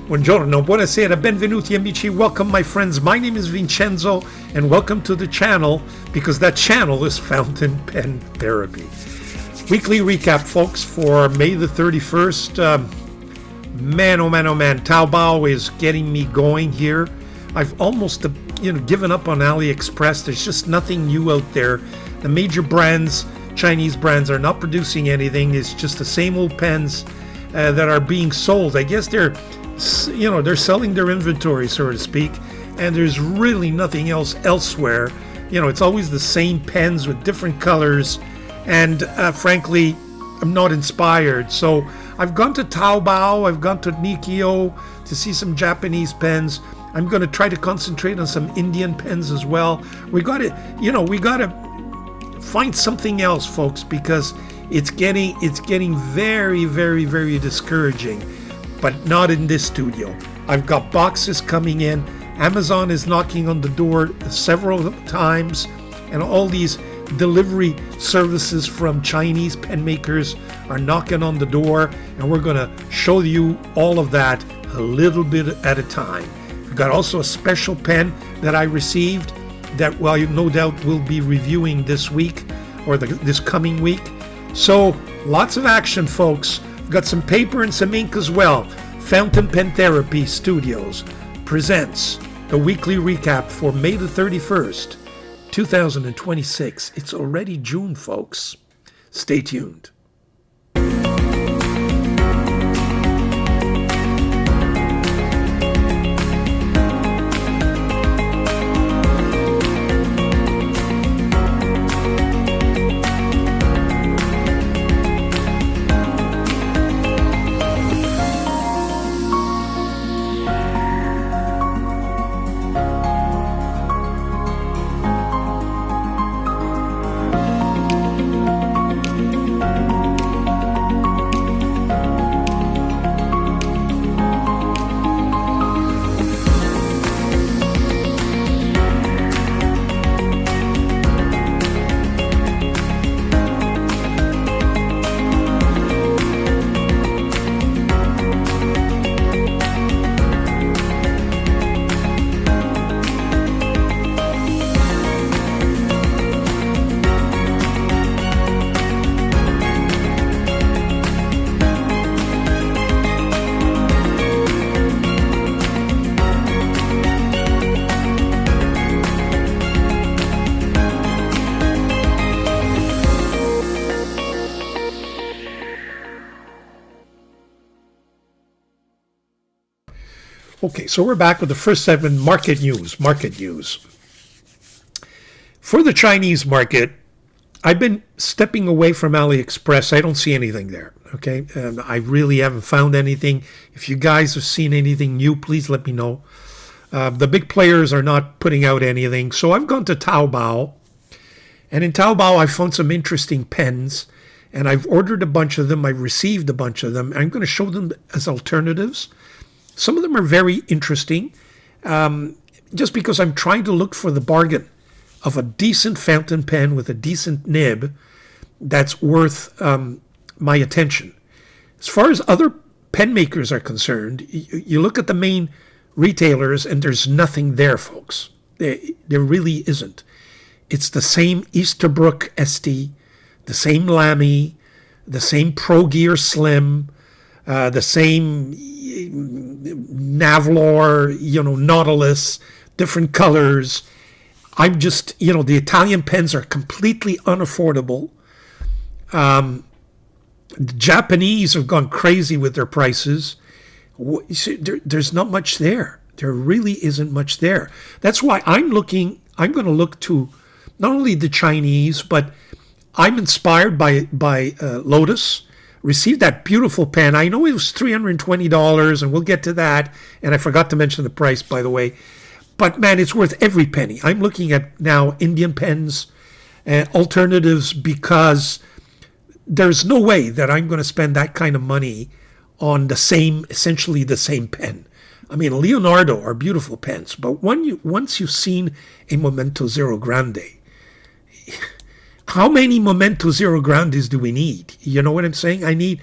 Buongiorno, buonasera, benvenuti amici, welcome my friends. My name is Vincenzo and welcome to the channel, because that channel is Fountain Pen Therapy. Weekly recap, folks, for May the 31st. Man, oh man, oh man, Taobao is getting me going here. I've almost given up on AliExpress. There's just nothing new out there. The major brands, Chinese brands, are not producing anything. It's just the same old pens that are being sold. I guess they're selling their inventory, so to speak, and there's really nothing else elsewhere. It's always the same pens with different colors, and frankly, I'm not inspired. So I've gone to Taobao, I've gone to Nikio to see some Japanese pens. I'm going to try to concentrate on some Indian pens as well. We got to find something else, folks, because it's getting very, very, very discouraging. But not in this studio. I've got boxes coming in. Amazon is knocking on the door several times, and all these delivery services from Chinese pen makers are knocking on the door, and we're going to show you all of that a little bit at a time. We've got also a special pen that I received that, well, no doubt we'll be reviewing this week or this coming week. So lots of action, folks. Got some paper and some ink as well. Fountain Pen Therapy Studios presents the weekly recap for May the 31st, 2026. It's already June, folks. Stay tuned. Okay, so we're back with the first segment, market news. For the Chinese market, I've been stepping away from AliExpress. I don't see anything there, okay? I really haven't found anything. If you guys have seen anything new, please let me know. The big players are not putting out anything. So I've gone to Taobao, and in Taobao I found some interesting pens, and I've ordered a bunch of them. I've received a bunch of them. I'm going to show them as alternatives. Some of them are very interesting, just because I'm trying to look for the bargain of a decent fountain pen with a decent nib that's worth my attention. As far as other pen makers are concerned, you look at the main retailers and there's nothing there, folks. There really isn't. It's the same Easterbrook ST, the same Lamy, the same Pro Gear Slim, the same Navlor, Nautilus, different colors. I'm just, the Italian pens are completely unaffordable. The Japanese have gone crazy with their prices. There's not much there. There really isn't much there. That's why I'm going to look to not only the Chinese, but I'm inspired by Lotus. Received that beautiful pen. I know it was $320, and we'll get to that. And I forgot to mention the price, by the way. But man, it's worth every penny. I'm looking at now Indian pens, alternatives, because there's no way that I'm going to spend that kind of money on essentially the same pen. I mean, Leonardo are beautiful pens, but once you've seen a Momento Zero Grande, how many Momento Zero Grandes do we need? You know what I'm saying? I need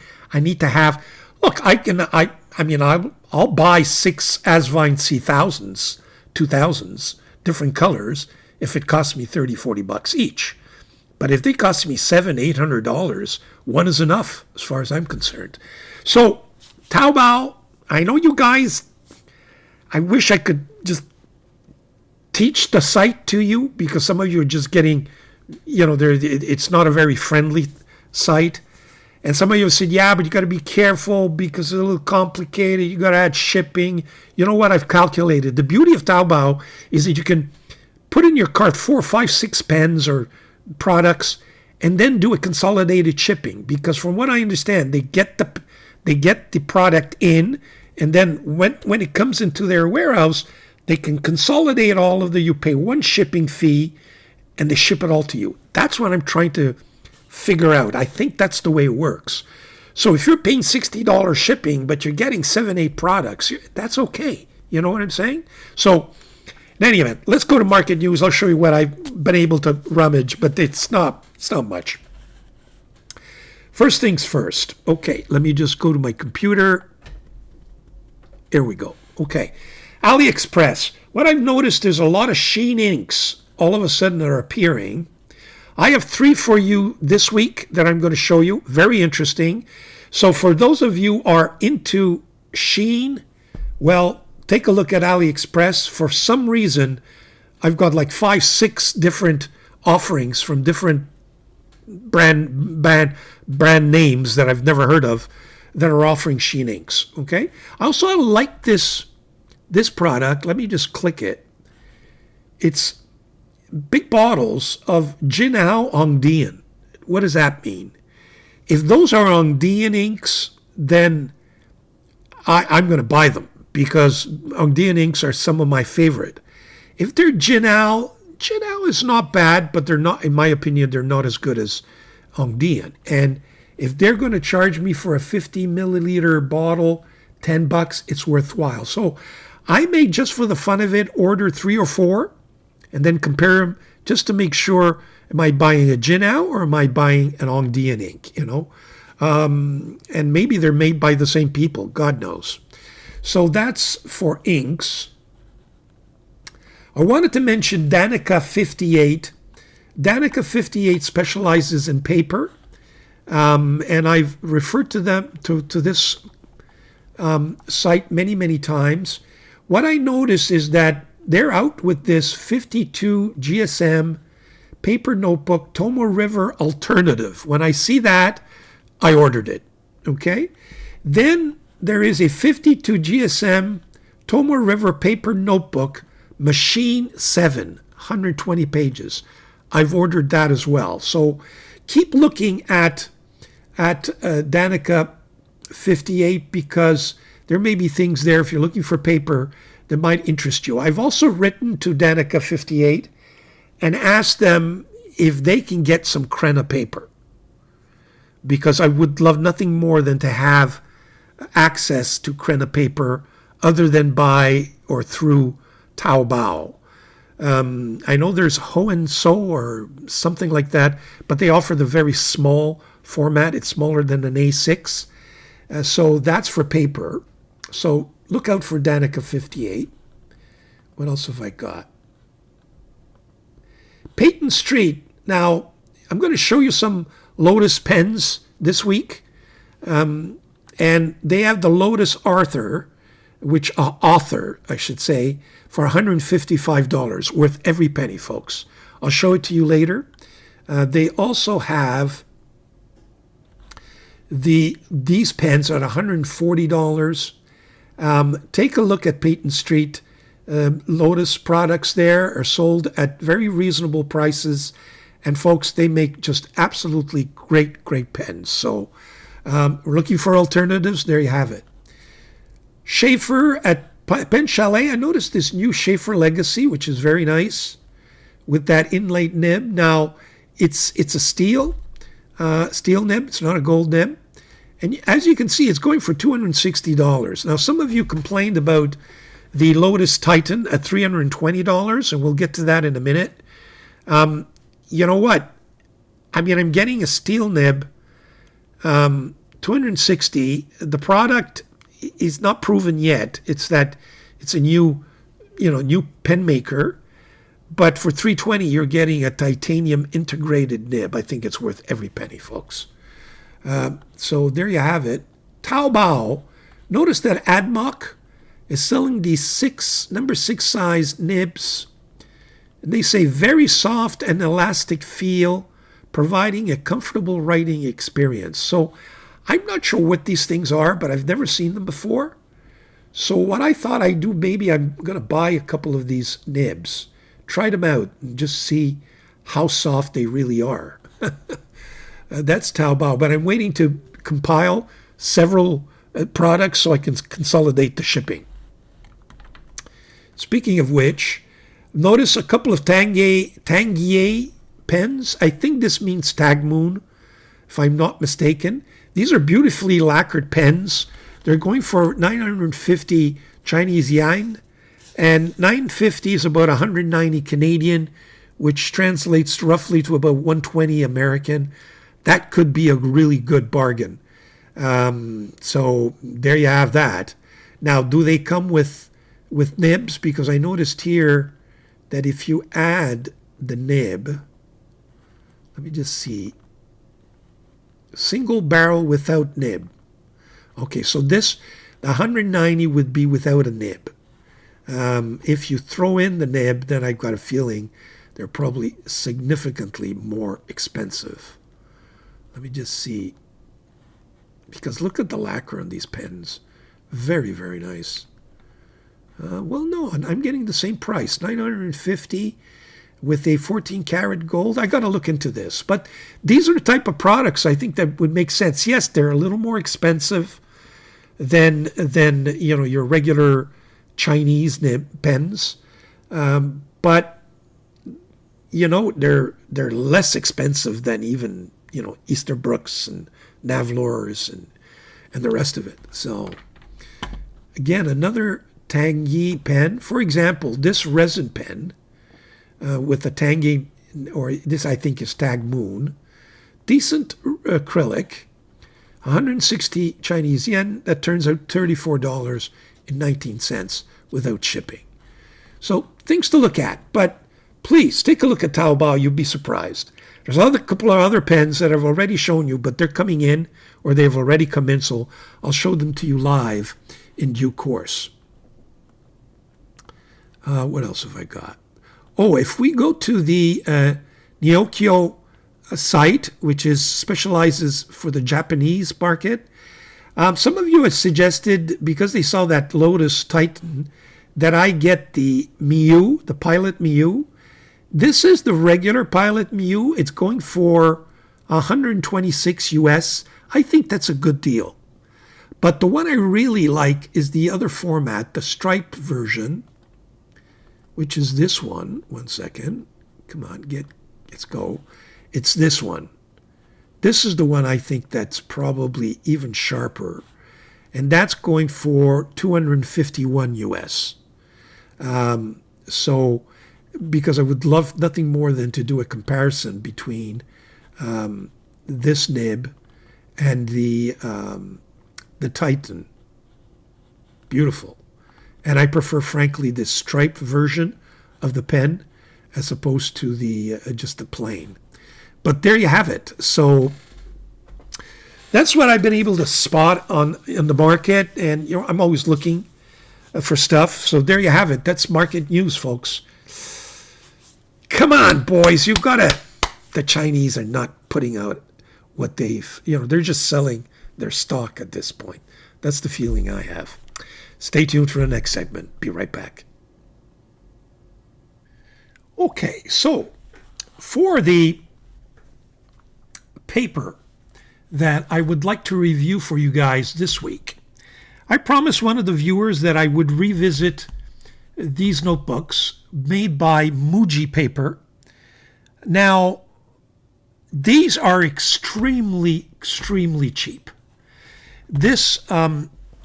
to have. Look, I I mean, I'll buy 6 Asvine C1000s, 2000s, different colors, if it costs me 30, 40 bucks each. But if they cost me $700, $800, one is enough as far as I'm concerned. So, Taobao, I know you guys, I wish I could just teach the site to you, because some of you are just getting, it's not a very friendly site. And some of you said, yeah, but you got to be careful because it's a little complicated. You got to add shipping. You know what? I've calculated. The beauty of Taobao is that you can put in your cart 4, 5, 6 pens or products and then do a consolidated shipping. Because from what I understand, they get the product in, and then when it comes into their warehouse, they can consolidate all of you pay one shipping fee, and they ship it all to you. That's what I'm trying to figure out. I think that's the way it works. So if you're paying $60 shipping, but you're getting 7, 8 products, that's okay. You know what I'm saying? So in any event, let's go to market news. I'll show you what I've been able to rummage, but it's not much. First things first. Okay, let me just go to my computer. Here we go. Okay. AliExpress. What I've noticed is a lot of SHEEN inks all of a sudden are appearing. I have 3 for you this week that I'm going to show you. Very interesting. So for those of you who are into SHEEN, well, take a look at AliExpress. For some reason, I've got like 5, 6 different offerings from different brand names that I've never heard of that are offering SHEEN inks. Okay. I also like this product. Let me just click it. It's big bottles of Jinao Ongdian. What does that mean? If those are Ongdian inks, then I'm going to buy them, because Ongdian inks are some of my favorite. If they're Jinao is not bad, but they're not, in my opinion, they're not as good as Ongdian. And if they're going to charge me for a 50 milliliter bottle, $10, it's worthwhile. So I may, just for the fun of it, order 3 or 4 and then compare them just to make sure, am I buying a Jinao or am I buying an Ongdian ink, and maybe they're made by the same people, God knows. So that's for inks. I wanted to mention Danica 58. Danica 58 specializes in paper, and I've referred to them to this site many times. What I noticed is that they're out with this 52 GSM paper notebook Tomo River alternative. When I see that, I ordered it. Okay? Then there is a 52 GSM Tomo River paper notebook Machine 7, 120 pages. I've ordered that as well. So keep looking at Danica 58, because there may be things there, if you're looking for paper, that might interest you. I've also written to Danica 58 and asked them if they can get some Krenna paper, because I would love nothing more than to have access to Krenna paper other than by or through Taobao. I know there's Hohenso or something like that, but they offer the very small format. It's smaller than an A6. So that's for paper. So look out for Danica 58. What else have I got? Peyton Street. Now, I'm going to show you some Lotus pens this week. And they have the Lotus Author, author, I should say, for $155, worth every penny, folks. I'll show it to you later. They also have these pens at $140. Take a look at Peyton Street. Lotus products there are sold at very reasonable prices. And folks, they make just absolutely great pens. So we're looking for alternatives. There you have it. Schaefer at Pen Chalet. I noticed this new Schaefer Legacy, which is very nice, with that inlaid nib. Now, it's a steel nib. It's not a gold nib. And as you can see, it's going for $260. Now, some of you complained about the Lotus Titan at $320, and we'll get to that in a minute. You know what? I mean, I'm getting a steel nib, $260. The product is not proven yet. It's that it's a new pen maker, but for $320 you're getting a titanium integrated nib. I think it's worth every penny, folks. So there you have it. Taobao. Notice that Admoc is selling these number 6 size nibs. They say very soft and elastic feel, providing a comfortable writing experience. So I'm not sure what these things are, but I've never seen them before. So what I thought I'd do, maybe I'm going to buy a couple of these nibs, try them out, and just see how soft they really are. That's Taobao, but I'm waiting to compile several products so I can consolidate the shipping. Speaking of which, notice a couple of Tanguy pens. I think this means Tag Moon, if I'm not mistaken. These are beautifully lacquered pens. They're going for 950 Chinese yuan, and 950 is about 190 Canadian, which translates roughly to about 120 American. That could be a really good bargain. So there you have that. Now, do they come with nibs? Because I noticed here that if you add the nib, let me just see, single barrel without nib. Okay, so this, the 190 would be without a nib. If you throw in the nib, then I've got a feeling they're probably significantly more expensive. Let me just see. Because look at the lacquer on these pens. Very, very nice. Well, no, I'm getting the same price, 950 with a 14 karat gold. I got to look into this. But these are the type of products I think that would make sense. Yes, they're a little more expensive than your regular Chinese nib pens. But they're less expensive than even Easterbrooks and Navlors and the rest of it. So again, another Tanguy pen. For example, this resin pen with a Tanguy, or this I think is Tag Moon, decent acrylic, 160 Chinese yen. That turns out $34.19 without shipping. So things to look at, but please take a look at Taobao. You'll be surprised. There's a couple of other pens that I've already shown you, but they're coming in, or they've already come in, so I'll show them to you live in due course. What else have I got? Oh, if we go to the Nyokyo site, which specializes for the Japanese market, some of you have suggested, because they saw that Lotus Titan, that I get the Miu, the Pilot Miu. This is the regular Pilot Miu. It's going for 126 US. I think that's a good deal. But the one I really like is the other format, the striped version, which is this one. One second. Come on, let's go. It's this one. This is the one I think that's probably even sharper. And that's going for 251 US. So, because I would love nothing more than to do a comparison between this nib and the Titan. Beautiful. And I prefer, frankly, this striped version of the pen as opposed to the just the plain. But there you have it. So that's what I've been able to spot in the market, and I'm always looking for stuff. So there you have it. That's market news, folks. Come on, boys. You've got to. The Chinese are not putting out what they're just selling their stock at this point. That's the feeling I have. Stay tuned for the next segment. Be right back. Okay, so for the paper that I would like to review for you guys this week, I promised one of the viewers that I would revisit these notebooks made by MUJI paper. Now, these are extremely, extremely cheap. This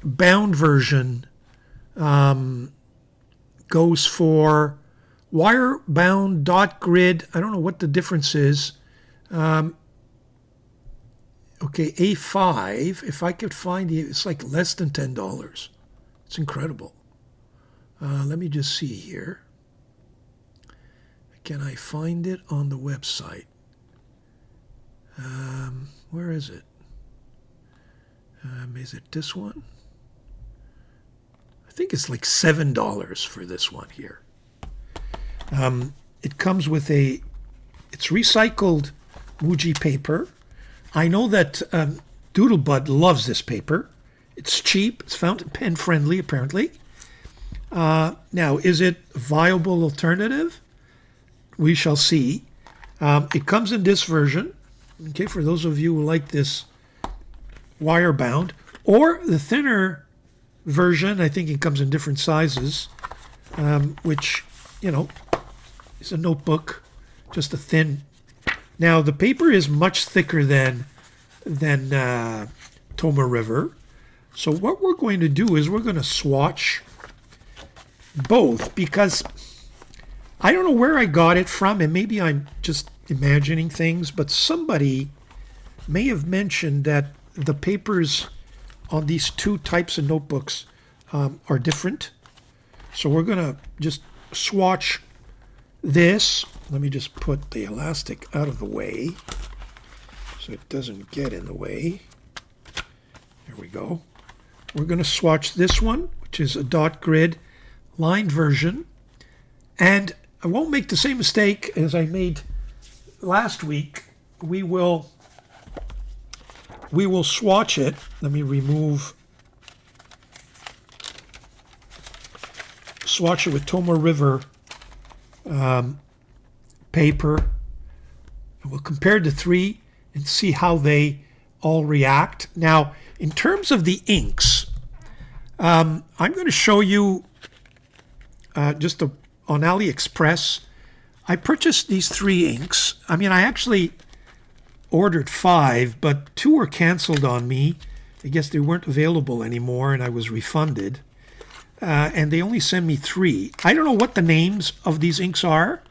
bound version goes for wire bound dot grid. I don't know what the difference is. Okay, A5, if I could find it, it's like less than $10. It's incredible. Let me just see here. Can I find it on the website? Where is it? Is it this one? I think it's like $7 for this one here. It comes with it's recycled MUJI paper. I know that Doodlebud loves this paper. It's cheap. It's fountain pen friendly, apparently. Now, is it a viable alternative? We shall see. It comes in this version. Okay, for those of you who like this wire bound, or the thinner version. I think it comes in different sizes, which, you know, is a notebook, just a thin. Now, the paper is much thicker than Toma River. So what we're going to do is we're going to swatch both, because I don't know where I got it from, and maybe I'm just imagining things, but somebody may have mentioned that the papers on these two types of notebooks are different. So we're going to just swatch this. Let me just put the elastic out of the way so it doesn't get in the way. There we go. We're going to swatch this one, which is a dot grid lined version. And I won't make the same mistake as I made last week. We will swatch it. Let me swatch it with Toma River paper. And we'll compare the three and see how they all react. Now, in terms of the inks, I'm going to show you just on AliExpress. I purchased these 3 inks. I mean, I actually ordered 5, but 2 were canceled on me. I guess they weren't available anymore, and I was refunded. And they only sent me 3. I don't know what the names of these inks are,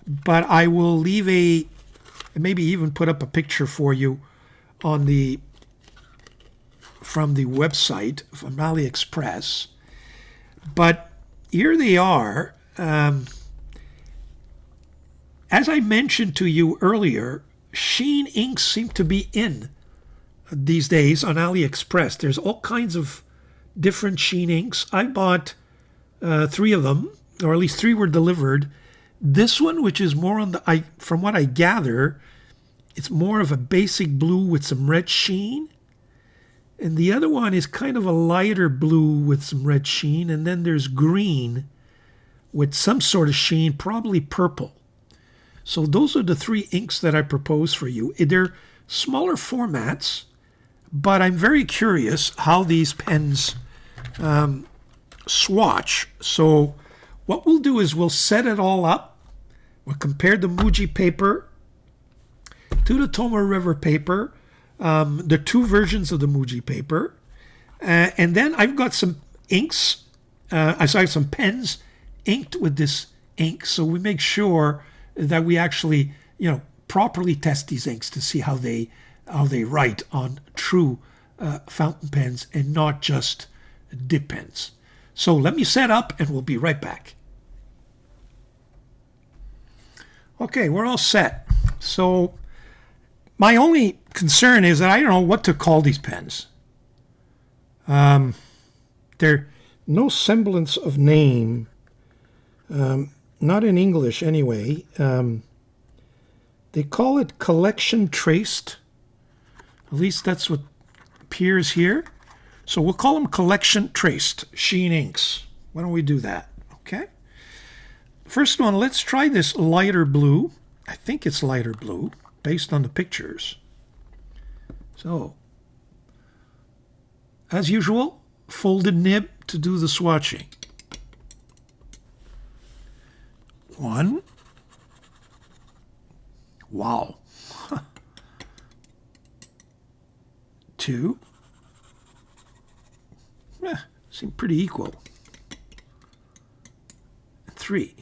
but I will leave maybe even put up a picture for you on from the website, from AliExpress. But here they are. As I mentioned to you earlier, SHEEN inks seem to be in these days on AliExpress. There's all kinds of different SHEEN inks. I bought 3 of them, or at least 3 were delivered. This one, which is more on from what I gather, it's more of a basic blue with some red sheen. And the other one is kind of a lighter blue with some red sheen. And then there's green with some sort of sheen, probably purple. So those are the 3 inks that I propose for you. They're smaller formats, but I'm very curious how these pens swatch. So what we'll do is we'll set it all up. We'll compare the MUJI paper to the Toma River paper, the 2 versions of the MUJI paper. And then I've got some inks, some pens inked with this ink. So we make sure that we actually, properly test these inks to see how they write on true fountain pens and not just dip pens. So let me set up and we'll be right back. Okay, we're all set. So my only concern is that I don't know what to call these pens. They're no semblance of name, not in English anyway. They call it collection traced. At least that's what appears here. So we'll call them collection traced SHEEN inks. Why don't we do that? Okay. First one, let's try this lighter blue. I think it's lighter blue based on the pictures. So, as usual, folded nib to do the swatching. 1. Wow. 2. Seem pretty equal. 3.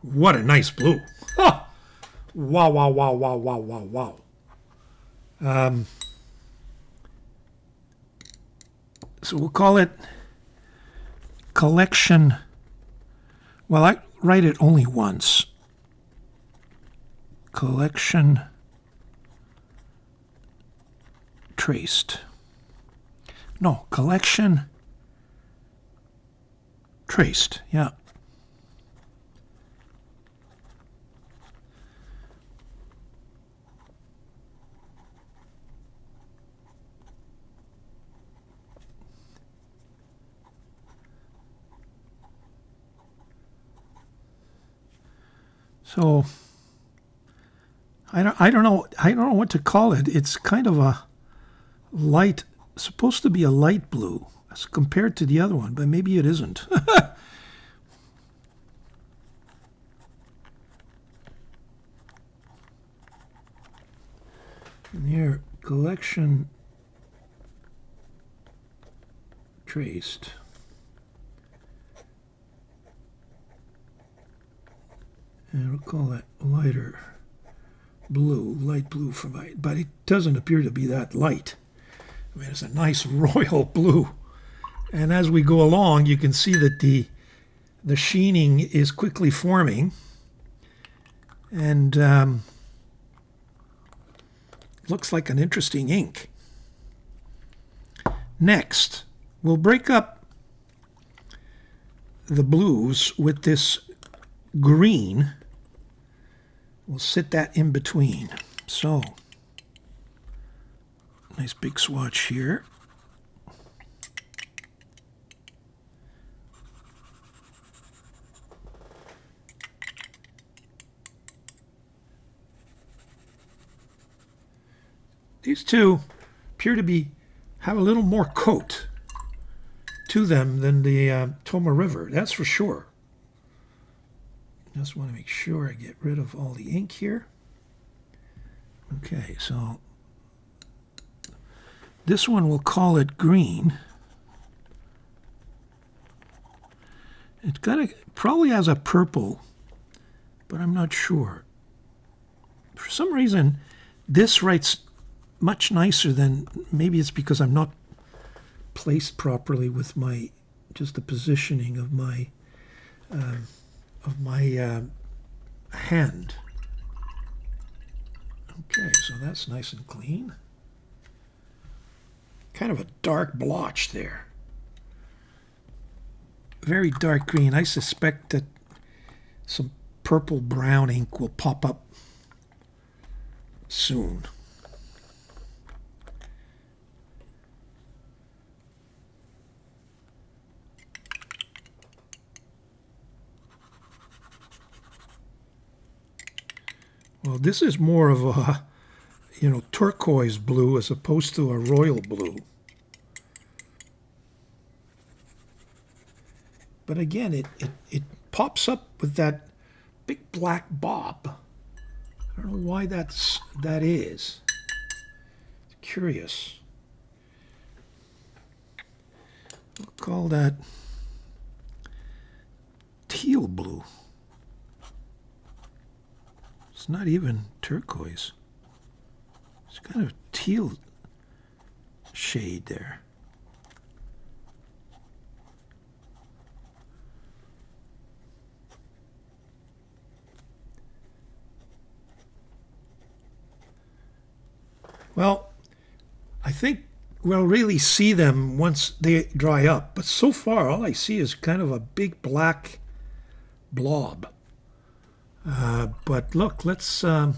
What a nice blue. Oh, Wow, wow, wow, wow, wow, wow, wow. So we'll call it collection. Well, I write it only once. Collection traced. No, collection traced. Yeah. So I don't know what to call it. It's kind of a light, supposed to be a light blue as compared to the other one, but maybe it isn't. And here, collection traced. And we'll call that lighter blue, light blue for my, but it doesn't appear to be that light. I mean, it's a nice royal blue. And as we go along, you can see that the sheening is quickly forming. And looks like an interesting ink. Next, we'll break up the blues with this green. We'll sit that in between. So, nice big swatch here. These two appear to have a little more coat to them than the Toma River, that's for sure. Just want to make sure I get rid of all the ink here. Okay, so this one, we'll call it green. It's probably has a purple, but I'm not sure. For some reason, this writes much nicer than, maybe it's because I'm not placed properly with my, just the positioning of my hand. Okay, so that's nice and clean. Kind of a dark blotch there. Very dark green. I suspect that some purple brown ink will pop up soon. Well, this is more of a, turquoise blue as opposed to a royal blue. But again, it pops up with that big black bob. I don't know why that is. It's curious. We'll call that teal blue. It's not even turquoise. It's kind of teal shade there. Well, I think we'll really see them once they dry up. But so far, all I see is kind of a big black blob. But look, let's, I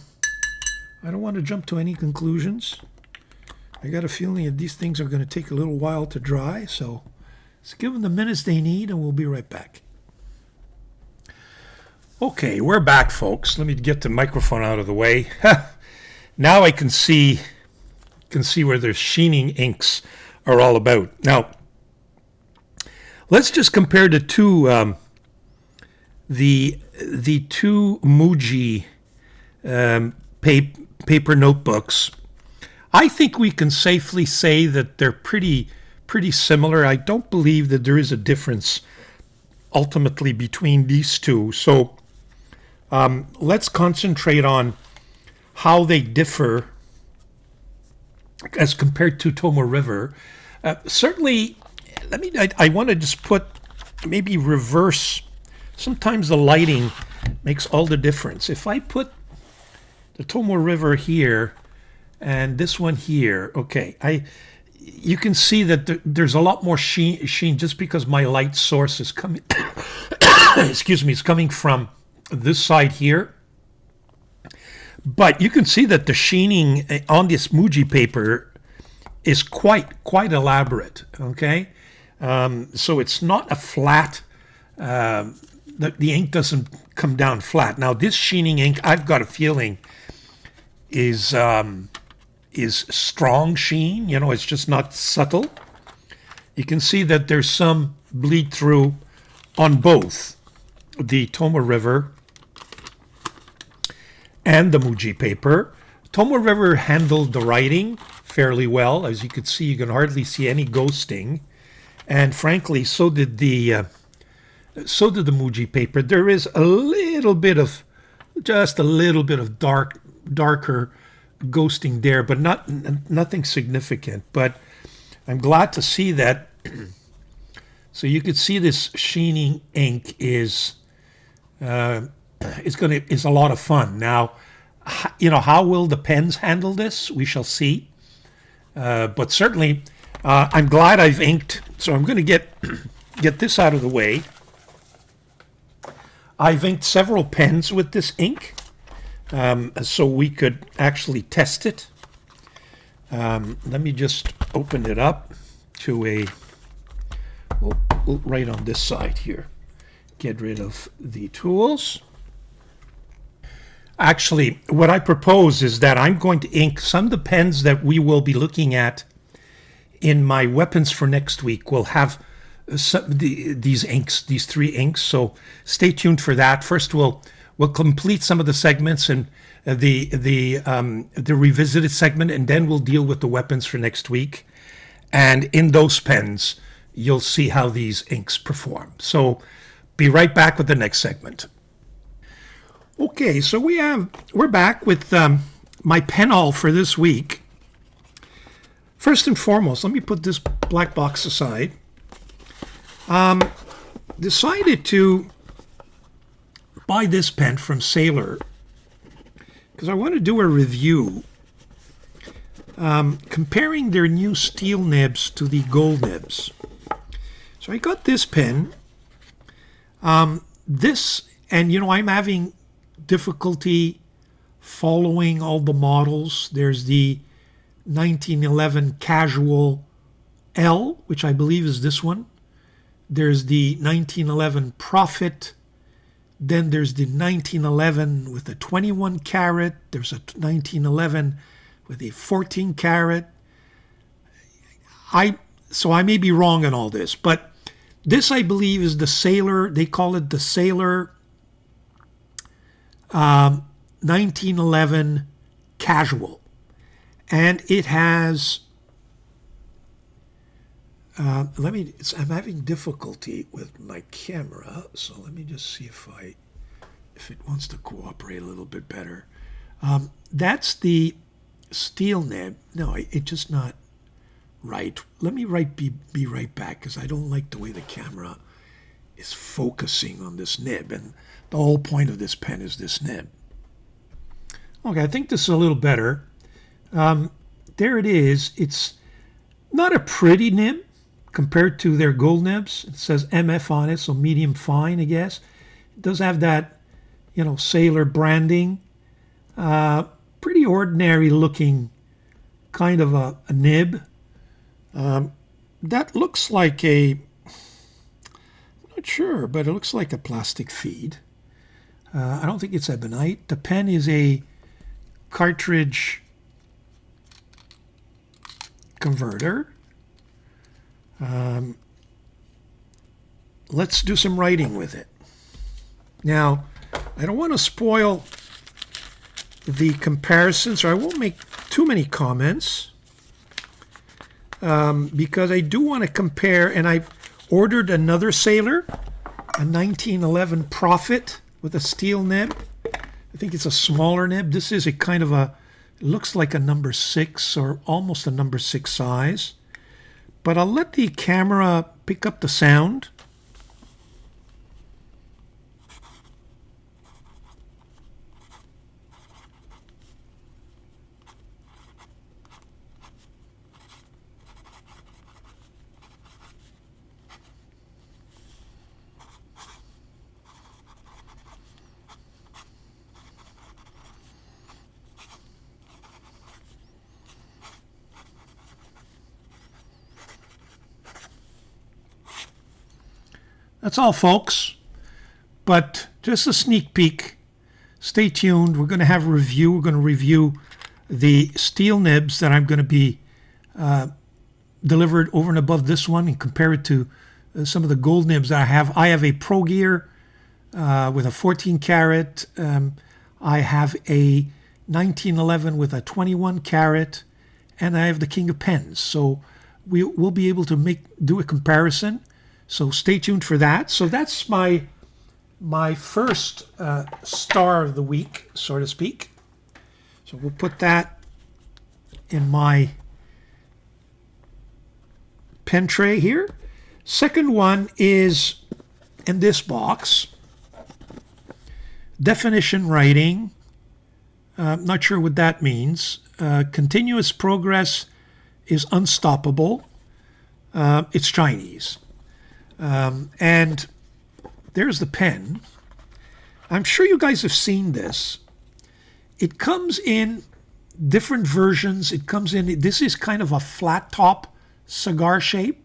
don't want to jump to any conclusions. I got a feeling that these things are going to take a little while to dry, so let's give them the minutes they need and we'll be right back. Okay, we're back, folks. Let me get the microphone out of the way. Now I can see where the sheening inks are all about. Now, let's just compare the two the two MUJI paper notebooks. I think we can safely say that they're pretty similar. I don't believe that there is a difference ultimately between these two. So let's concentrate on how they differ as compared to Tomoe River. Certainly, I want to just put, maybe reverse. Sometimes the lighting makes all the difference. If I put the Tomoe River here and this one here, okay, you can see that there's a lot more sheen just because my light source is coming, excuse me, it's coming from this side here. But you can see that the sheening on this MUJI paper is quite elaborate, okay? So it's not a flat, the ink doesn't come down flat. Now this sheening ink, I've got a feeling, is strong sheen, you know, it's just not subtle. You can see that there's some bleed through on both the Tomoe River and the MUJI paper. Tomoe River handled the writing fairly well. As you can see, you can hardly see any ghosting. And frankly, so did the MUJI paper. There is a little bit of, just a little bit of darker ghosting there, but nothing significant. But I'm glad to see that. So you could see this sheening ink is a lot of fun. Now, you know, how will the pens handle this? We shall see. But certainly, I'm glad I've inked. So I'm going to get this out of the way. I've inked several pens with this ink, so we could actually test it. Let me just open it up to we'll right on this side here. Get rid of the tools. Actually, what I propose is that I'm going to ink some of the pens that we will be looking at in my weapons for next week. We'll have these inks, these 3 inks, so stay tuned for that. First, we'll complete some of the segments and the revisited segment, and then we'll deal with the weapons for next week. And in those pens, you'll see how these inks perform. So be right back with the next segment. Okay, so we're back with my pen haul for this week. First and foremost, let me put this black box aside. Decided to buy this pen from Sailor because I want to do a review comparing their new steel nibs to the gold nibs. So I got this pen. And you know, I'm having difficulty following all the models. There's the 1911 Casual L, which I believe is this one. There's the 1911 Prophet. Then there's the 1911 with a 21 carat. There's a 1911 with a 14 carat. So I may be wrong on all this, but this I believe is the Sailor. They call it the Sailor 1911 Casual. And it has, I'm having difficulty with my camera, so let me just see if it wants to cooperate a little bit better. That's the steel nib. No, it's just not right. Let me be right back, because I don't like the way the camera is focusing on this nib, and the whole point of this pen is this nib. Okay, I think this is a little better. There it is. It's not a pretty nib compared to their gold nibs. It says MF on it, so medium fine, I guess. It does have that, you know, Sailor branding. Pretty ordinary looking kind of a nib. That looks like I'm not sure, but it looks like a plastic feed. I don't think it's ebonite. The pen is a cartridge converter. Let's do some writing with it. Now, I don't want to spoil the comparison, so I won't make too many comments, because I do want to compare, and I've ordered another Sailor, a 1911 Prophet with a steel nib. I think it's a smaller nib. This is a kind of a, looks like a number 6 or almost a number 6 size. But I'll let the camera pick up the sound. That's all, folks. But just a sneak peek. Stay tuned. We're going to have a review. We're going to review the steel nibs that I'm going to be delivered over and above this one and compare it to some of the gold nibs that I have. I have a Pro Gear with a 14 carat. I have a 1911 with a 21 carat. And I have the King of Pens. So we'll be able to do a comparison. So stay tuned for that. So that's my first star of the week, so to speak. So we'll put that in my pen tray here. Second one is in this box. Definition writing. Not sure what that means. Continuous progress is unstoppable. It's Chinese. And there's the pen. I'm sure you guys have seen this. It comes in different versions. It comes in, this is kind of a flat top cigar shape.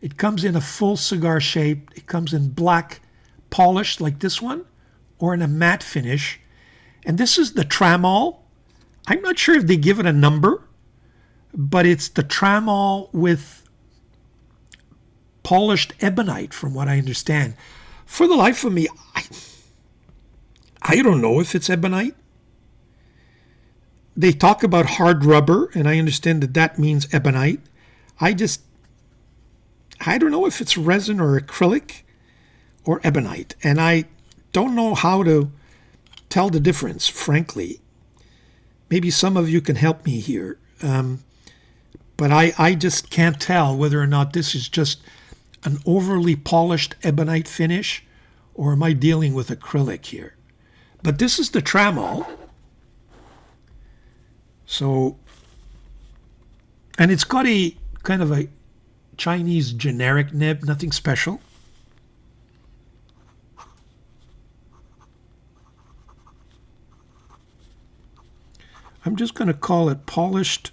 It comes in a full cigar shape. It comes in black polished like this one, or in a matte finish. And this is the Tramol. I'm not sure if they give it a number, but it's the Tramol with polished ebonite, from what I understand. For the life of me, I don't know if it's ebonite. They talk about hard rubber, and I understand that that means ebonite. I don't know if it's resin or acrylic or ebonite, and I don't know how to tell the difference, frankly. Maybe some of you can help me here. But I just can't tell whether or not this is just an overly polished ebonite finish, or am I dealing with acrylic here? But this is the Tramol. So, and it's got a kind of a Chinese generic nib, nothing special. I'm just going to call it polished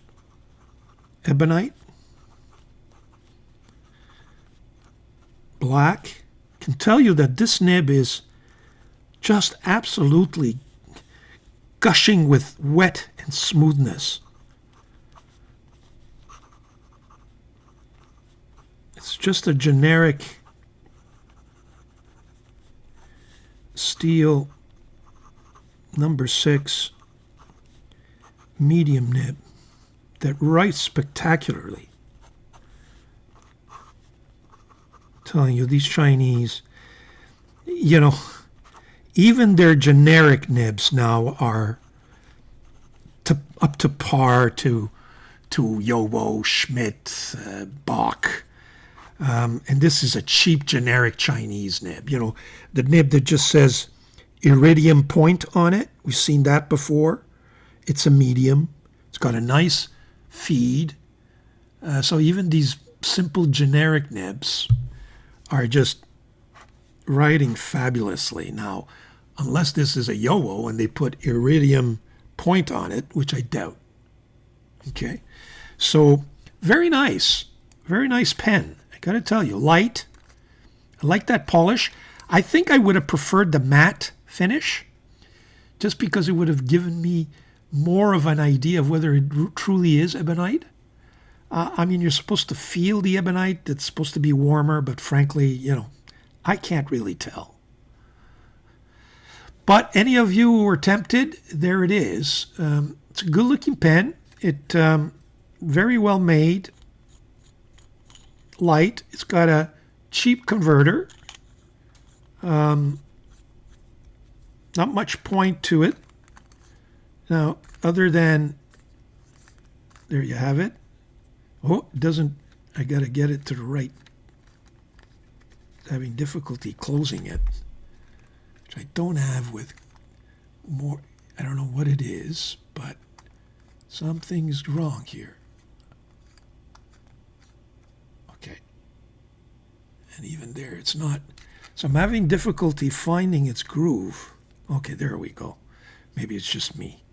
ebonite. Black. Can tell you that this nib is just absolutely gushing with wet and smoothness. It's just a generic steel number 6 medium nib that writes spectacularly. Telling you, these Chinese, you know, even their generic nibs now are up to par to Yobo, Schmidt, Bach. And this is a cheap generic Chinese nib. You know, the nib that just says iridium point on it. We've seen that before. It's a medium. It's got a nice feed. So even these simple generic nibs are just writing fabulously. Now, unless this is a Yowo and they put iridium point on it, which I doubt. Okay. So very nice pen. I gotta tell you, light. I like that polish. I think I would have preferred the matte finish, just because it would have given me more of an idea of whether it truly is ebonite. I mean, you're supposed to feel the ebonite. It's supposed to be warmer, but frankly, you know, I can't really tell. But any of you who are tempted, there it is. It's a good-looking pen. It very well made. Light. It's got a cheap converter. Not much point to it. Now, other than, there you have it. Oh, it doesn't, I got to get it to the right. Having difficulty closing it, which I don't have with more, I don't know what it is, but something's wrong here. Okay. And even there, it's not. So I'm having difficulty finding its groove. Okay, there we go. Maybe it's just me.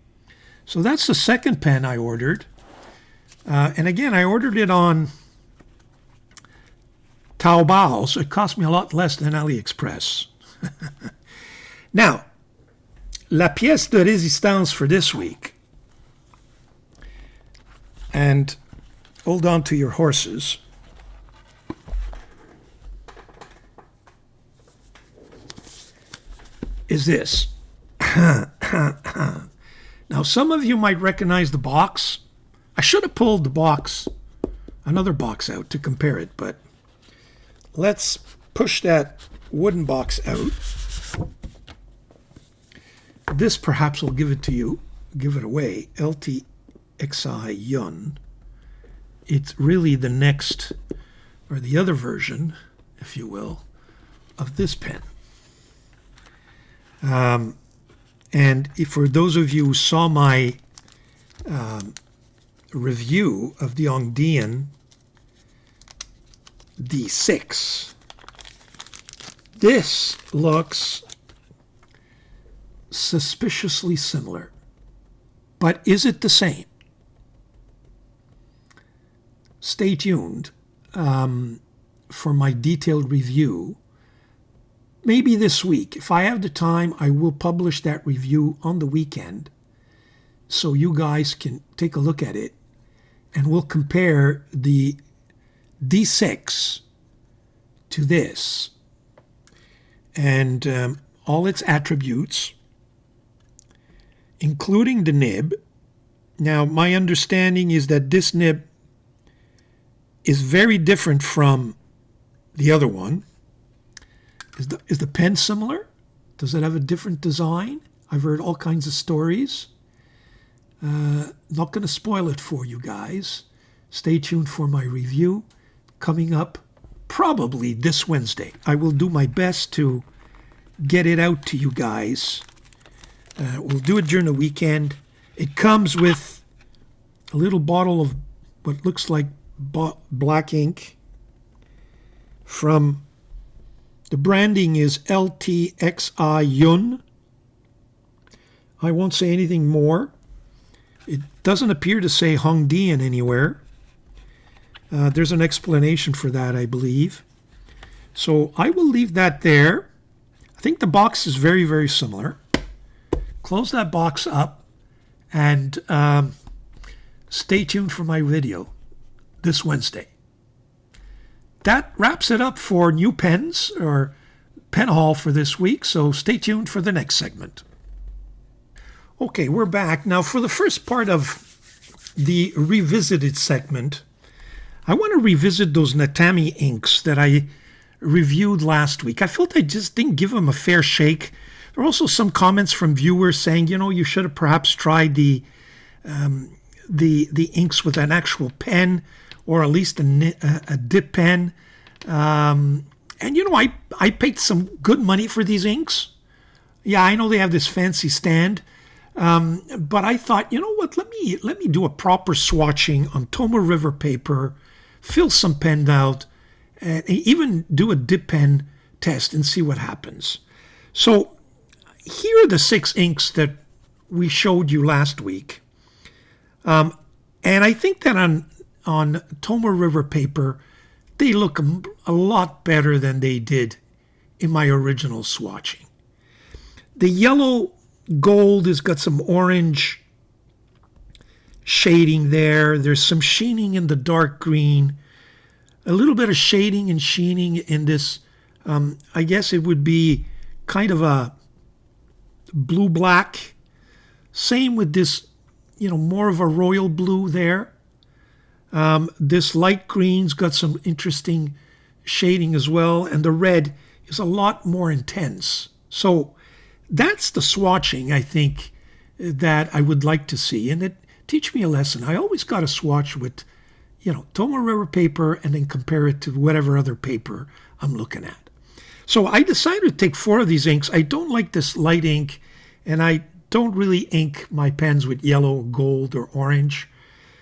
So that's the second pen I ordered. And again, I ordered it on Taobao, so it cost me a lot less than AliExpress. Now, la pièce de résistance for this week, and hold on to your horses, is this. Now, some of you might recognize the box. I should have pulled the box, another box out to compare it, but let's push that wooden box out. This perhaps will give it to you, give it away. LTXI Yun. It's really the next, or the other version, if you will, of this pen. And if, for those of you who saw my review of the Dieman D6, this looks suspiciously similar. But is it the same? Stay tuned for my detailed review. Maybe this week. If I have the time, I will publish that review on the weekend so you guys can take a look at it, and we'll compare the D6 to this and all its attributes, including the nib. Now, my understanding is that this nib is very different from the other one. Is the pen similar? Does it have a different design? I've heard all kinds of stories. Not going to spoil it for you guys. Stay tuned for my review coming up probably this Wednesday. I will do my best to get it out to you guys. We'll do it during the weekend. It comes with a little bottle of what looks like black ink from, the branding is LTXI Yun. I won't say anything more. It doesn't appear to say Hongdian anywhere. There's an explanation for that, I believe. So I will leave that there. I think the box is very, very similar. Close that box up and stay tuned for my video this Wednesday. That wraps it up for new pens or pen haul for this week, so stay tuned for the next segment. Okay, we're back. Now, for the first part of the revisited segment, I want to revisit those Natami inks that I reviewed last week. I felt I just didn't give them a fair shake. There were also some comments from viewers saying, you know, you should have perhaps tried the inks with an actual pen, or at least a dip pen. And, you know, I paid some good money for these inks. Yeah, I know they have this fancy stand. But I thought, you know what, let me do a proper swatching on Tomoe River paper, fill some pen out, and even do a dip pen test and see what happens. So here are the 6 inks that we showed you last week. And I think that on Tomoe River paper, they look a lot better than they did in my original swatching. The yellow gold has got some orange shading there. There's some sheening in the dark green, a little bit of shading and sheening in this. I guess it would be kind of a blue-black. Same with this, you know, more of a royal blue there. This light green's got some interesting shading as well, and the red is a lot more intense. So that's the swatching, I think, that I would like to see. And it teach me a lesson. I always got to swatch with, Tomo River paper and then compare it to whatever other paper I'm looking at. So I decided to take 4 of these inks. I don't like this light ink, and I don't really ink my pens with yellow, gold, or orange.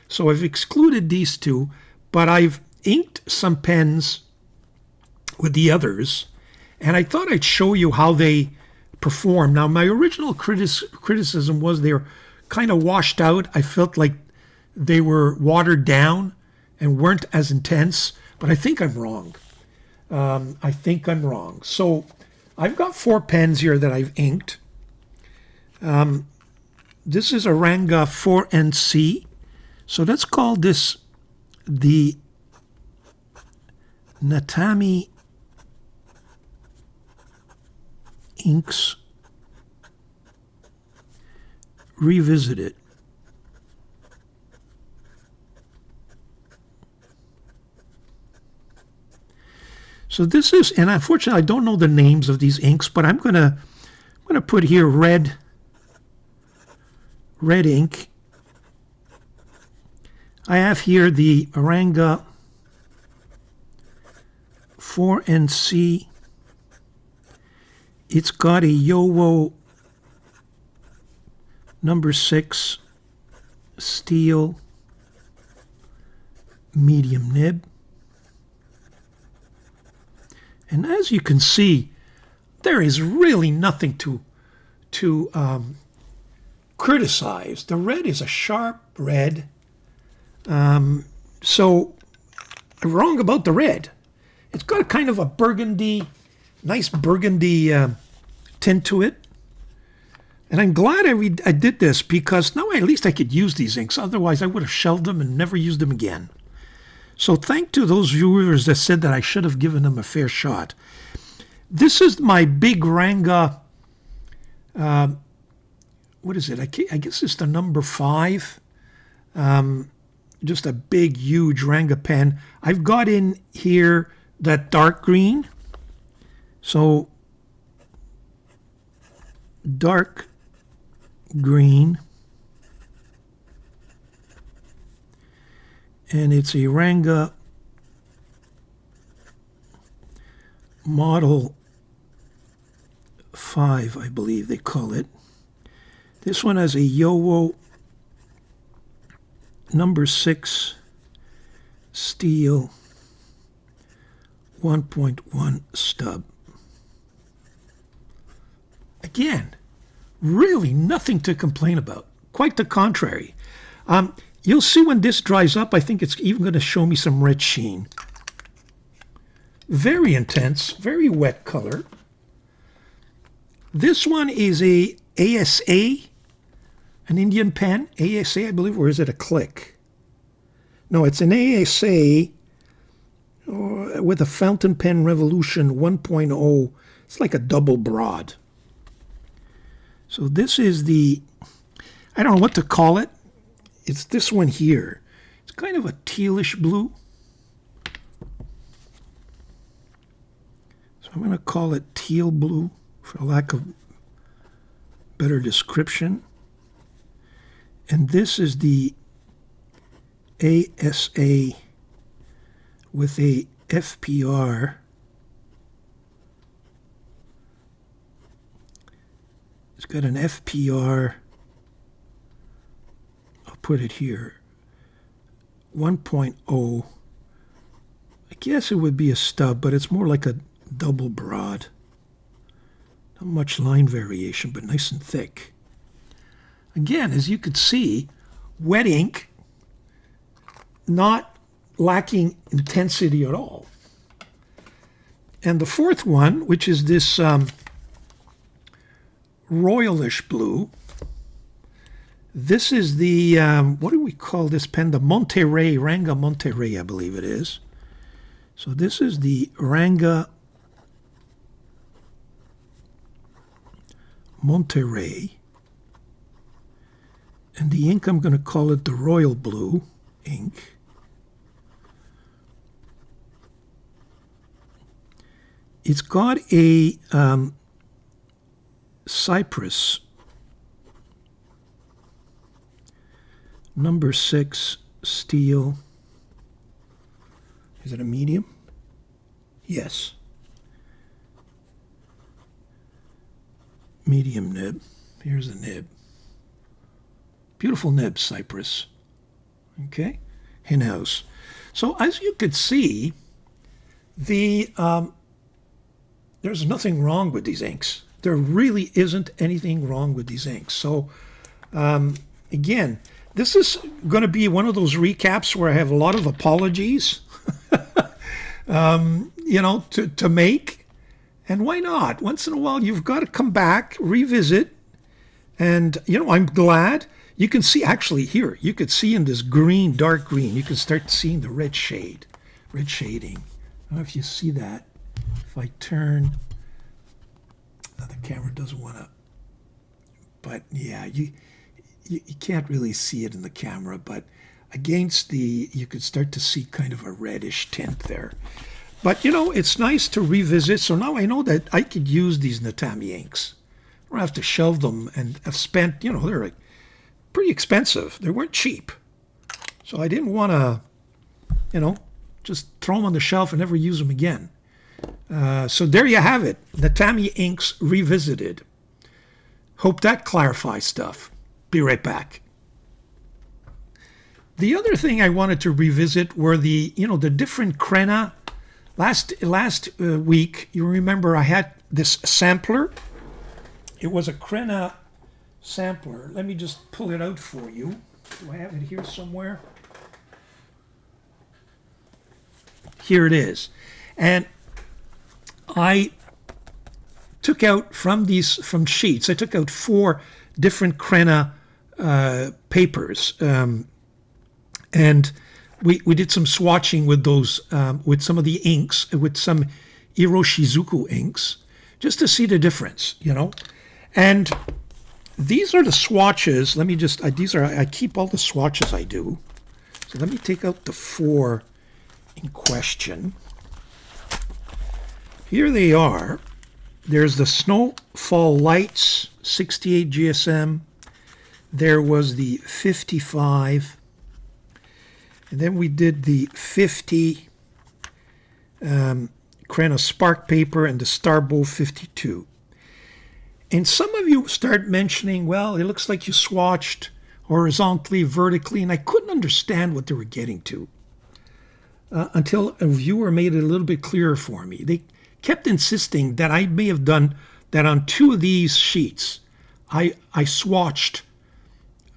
So I've excluded these 2, but I've inked some pens with the others, and I thought I'd show you how they perform. Now, my original criticism was they're kind of washed out. I felt like they were watered down and weren't as intense, but I think I'm wrong. So I've got 4 pens here that I've inked. This is a Ranga 4NC. So let's call this the Natami Inks Revisited. So this is, and unfortunately I don't know the names of these inks, but I'm gonna put here red ink. I have here the Ranga 4NC. It's got a Yowo number 6 steel medium nib. And as you can see, there is really nothing to criticize. The red is a sharp red. So I'm wrong about the red. It's got kind of a nice burgundy tint to it. And I'm glad I did this, because now at least I could use these inks. Otherwise, I would have shelved them and never used them again. So thank to those viewers that said that I should have given them a fair shot. This is my big Ranga, what is it? I guess it's the number 5. Just a big, huge Ranga pen. I've got in here that dark green. So dark green. And it's a Ranga Model 5, I believe they call it. This one has a Yowo number 6 steel 1.1 stub. Again, really nothing to complain about. Quite the contrary. You'll see when this dries up, I think it's even going to show me some red sheen. Very intense, very wet color. This one is a ASA, an Indian pen. ASA, I believe, or is it a click? No, it's an ASA with a fountain pen Revolution 1.0. It's like a double broad. So this is the, I don't know what to call it. It's this one here. It's kind of a tealish blue. So I'm going to call it teal blue for lack of better description. And this is the ASA with a FPR. It's got an FPR. I'll put it here. 1.0. I guess it would be a stub, but it's more like a double broad. Not much line variation, but nice and thick. Again, as you could see, wet ink, not lacking intensity at all. And the fourth one, which is this royalish blue, this is the, what do we call this pen? The Monterey, Ranga Monterey, I believe it is. So this is the Ranga Monterey. And the ink, I'm going to call it the royal blue ink. It's got a Cypress, number 6 steel. Is it a medium? Yes. Medium nib. Here's a nib. Beautiful nib, Cypress. Okay, in-house. So as you could see, there's nothing wrong with these inks. There really isn't anything wrong with these inks. So again, this is going to be one of those recaps where I have a lot of apologies, to make. And why not? Once in a while, you've got to come back, revisit. And, I'm glad. You can see, actually, here, you could see in this green, dark green, you can start seeing the red shading. I don't know if you see that. If I turn, the camera doesn't want to, but yeah, you can't really see it in the camera, but against you could start to see kind of a reddish tint there. But, it's nice to revisit. So now I know that I could use these Natami inks. I don't have to shelve them, and I've spent, they're like pretty expensive. They weren't cheap. So I didn't want to, just throw them on the shelf and never use them again. So there you have it. Natami inks revisited. Hope that clarifies stuff. Be right back. The other thing I wanted to revisit were the different Crenna. Last week, you remember I had this sampler. It was a Crenna sampler. Let me just pull it out for you. Do I have it here somewhere? Here it is. And I took out from sheets, I took out 4 different Crenna papers. And we did some swatching with those, with some of the inks, with some Iroshizuku inks, just to see the difference, And these are the swatches. Let me just, I keep all the swatches I do. So let me take out the 4 in question. Here they are. There's the Snowfall Lights, 68 GSM. There was the 55. And then we did the 50 Crenna Spark Paper and the Starbow 52. And some of you start mentioning, well, it looks like you swatched horizontally, vertically, and I couldn't understand what they were getting to until a viewer made it a little bit clearer for me. They kept insisting that I may have done that on 2 of these sheets. I swatched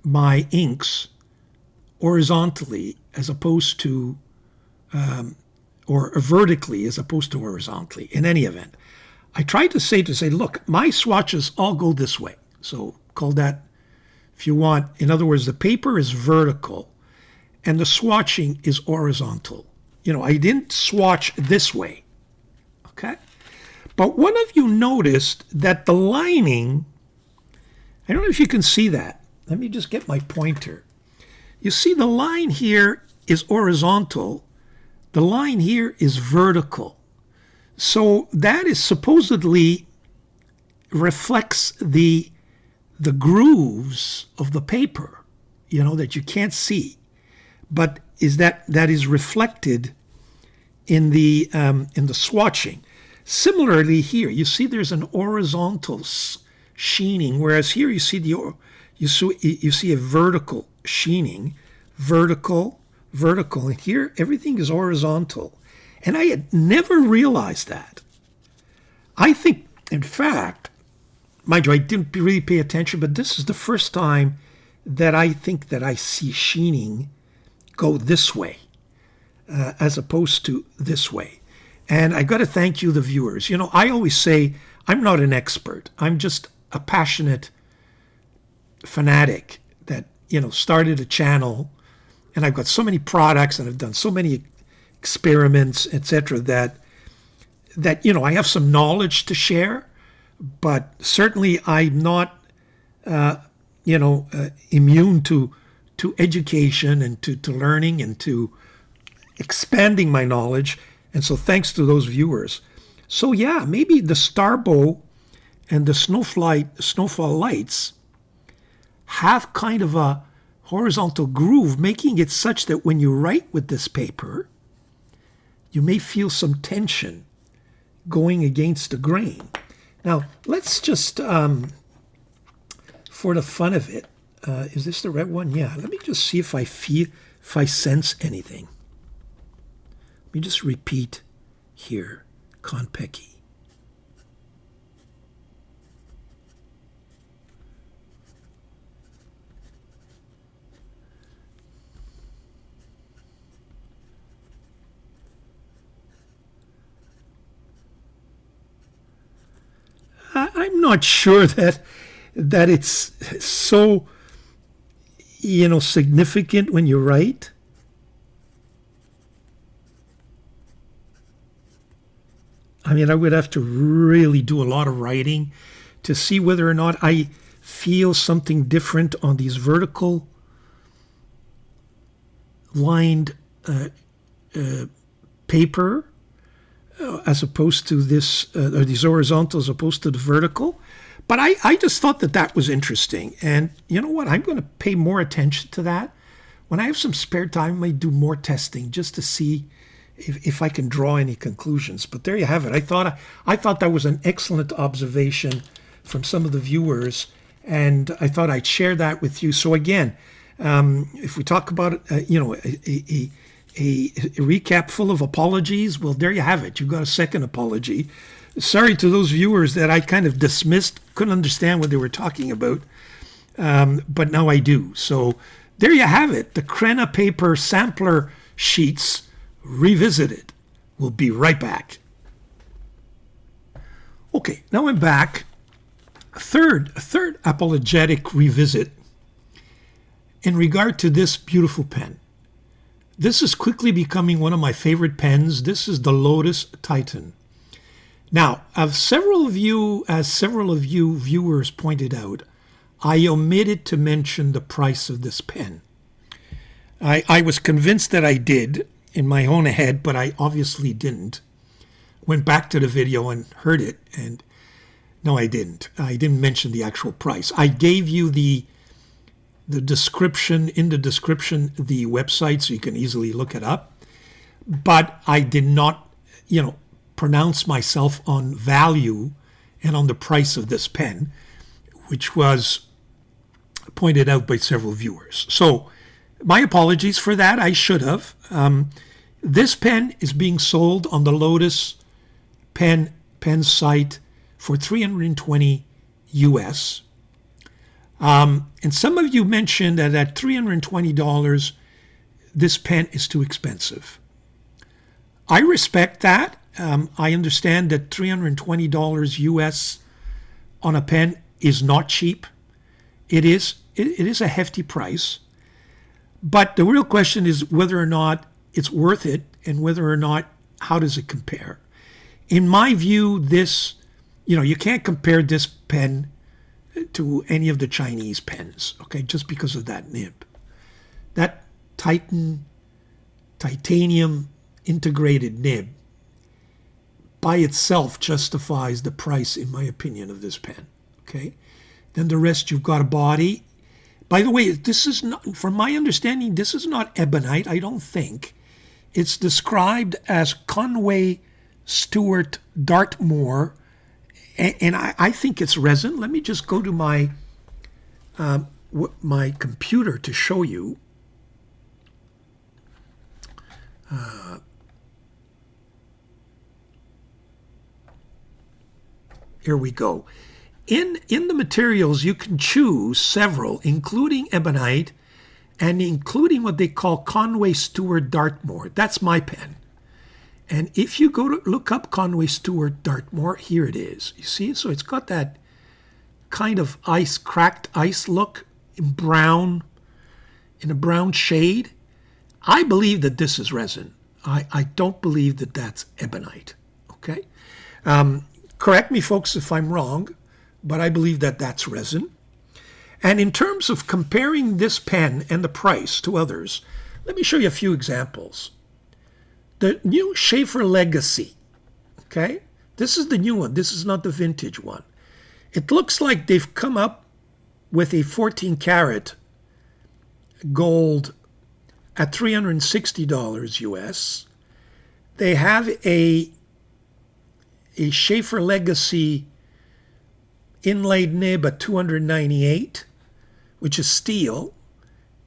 my inks horizontally as opposed to, or vertically as opposed to horizontally. In any event, I tried to say, look, my swatches all go this way. So call that, if you want, in other words, the paper is vertical and the swatching is horizontal. I didn't swatch this way, okay? But one of you noticed that the lining, I don't know if you can see that. Let me just get my pointer. You see the line here is horizontal. The line here is vertical. So that is supposedly reflects the grooves of the paper, that you can't see, but that is reflected in the swatching. Similarly here, you see there's an horizontal sheening, whereas here you see a vertical sheening, vertical, and here everything is horizontal. And I had never realized that. I think, in fact, mind you, I didn't really pay attention, but this is the first time that I think that I see sheening go this way as opposed to this way. And I got to thank you, the viewers. I always say I'm not an expert. I'm just a passionate fanatic that, started a channel, and I've got so many products and I've done so many experiments, etc., that I have some knowledge to share, but certainly I'm not immune to education and to learning and to expanding my knowledge. And so thanks to those viewers. So yeah, maybe the Starbow and the snowfall lights have kind of a horizontal groove, making it such that when you write with this paper, you may feel some tension going against the grain. Now, let's just, for the fun of it, is this the red one? Yeah, let me just see if I sense anything. Let me just repeat here, Konpeki. I'm not sure that it's so, significant when you write. I mean, I would have to really do a lot of writing to see whether or not I feel something different on these vertical lined paper as opposed to this, or these horizontal as opposed to the vertical. But I just thought that was interesting. And you know what? I'm going to pay more attention to that. When I have some spare time, I might do more testing just to see if I can draw any conclusions. But there you have it. I thought that was an excellent observation from some of the viewers, and I thought I'd share that with you. So again, if we talk about a recap full of apologies, well, there you have it. You've got a second apology. Sorry to those viewers that I kind of dismissed, couldn't understand what they were talking about, but now I do. So there you have it. The Krena paper sampler sheets revisited. We'll be right back. Okay, now I'm back. A third apologetic revisit in regard to this beautiful pen. This is quickly becoming one of my favorite pens. This is the Lotus Titan. Now, as several of you viewers pointed out, I omitted to mention the price of this pen. I was convinced that I did in my own head, but I obviously didn't. Went back to the video and heard it, and no, I didn't. I didn't mention the actual price. I gave you the description, in the description, the website, so you can easily look it up. But I did not, pronounce myself on value and on the price of this pen, which was pointed out by several viewers. So my apologies for that. I should have. This pen is being sold on the Lotus pen site for $320 US. And some of you mentioned that at $320, this pen is too expensive. I respect that. I understand that $320 US on a pen is not cheap. It is a hefty price. But the real question is whether or not it's worth it, and whether or not, how does it compare? In my view, this, you can't compare this pen to any of the Chinese pens, okay, just because of that nib. That titanium integrated nib by itself justifies the price, in my opinion, of this pen, okay? Then the rest, you've got a body. By the way, this is not, from my understanding, this is not ebonite, I don't think. It's described as Conway Stewart Dartmoor, and I think it's resin. Let me just go to my computer to show you. Here we go. In the materials, you can choose several, including ebonite and including what they call Conway Stewart Dartmoor. That's my pen. And if you go to look up Conway Stewart Dartmoor, here it is. You see? So it's got that kind of cracked ice look in a brown shade. I believe that this is resin. I don't believe that that's ebonite. Okay? Correct me, folks, if I'm wrong, but I believe that that's resin. And in terms of comparing this pen and the price to others, let me show you a few examples. The new Schaefer Legacy, okay? This is the new one. This is not the vintage one. It looks like they've come up with a 14 karat gold at $360 US. They have a Schaefer Legacy inlaid nib at $298, which is steel,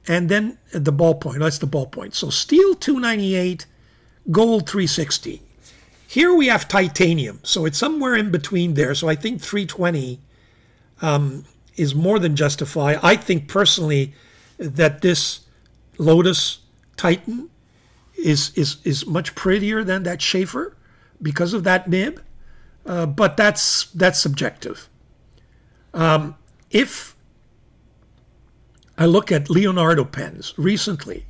and then the ballpoint. That's the ballpoint. So steel $298, gold $360. Here we have titanium, so it's somewhere in between there. So I think $320 is more than justified. I think personally that this Lotus Titan is much prettier than that Schaefer because of that nib, but that's subjective. If I look at Leonardo pens recently,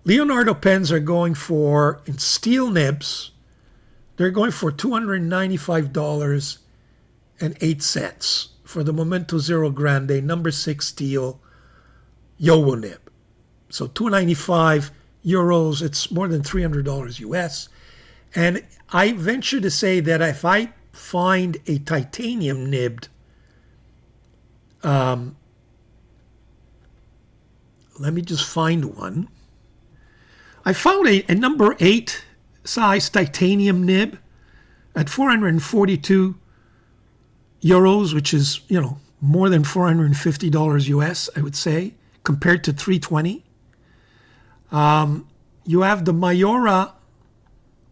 Leonardo pens are going for, in steel nibs, they're going for $295.08 for the Momento Zero Grande number 6 steel Yowo nib. So €295, it's more than $300 US. And I venture to say that if I find a titanium nibbed, let me just find one. I found a number 8 size titanium nib at €442, which is, more than $450 US, I would say, compared to $320. You have the Mayora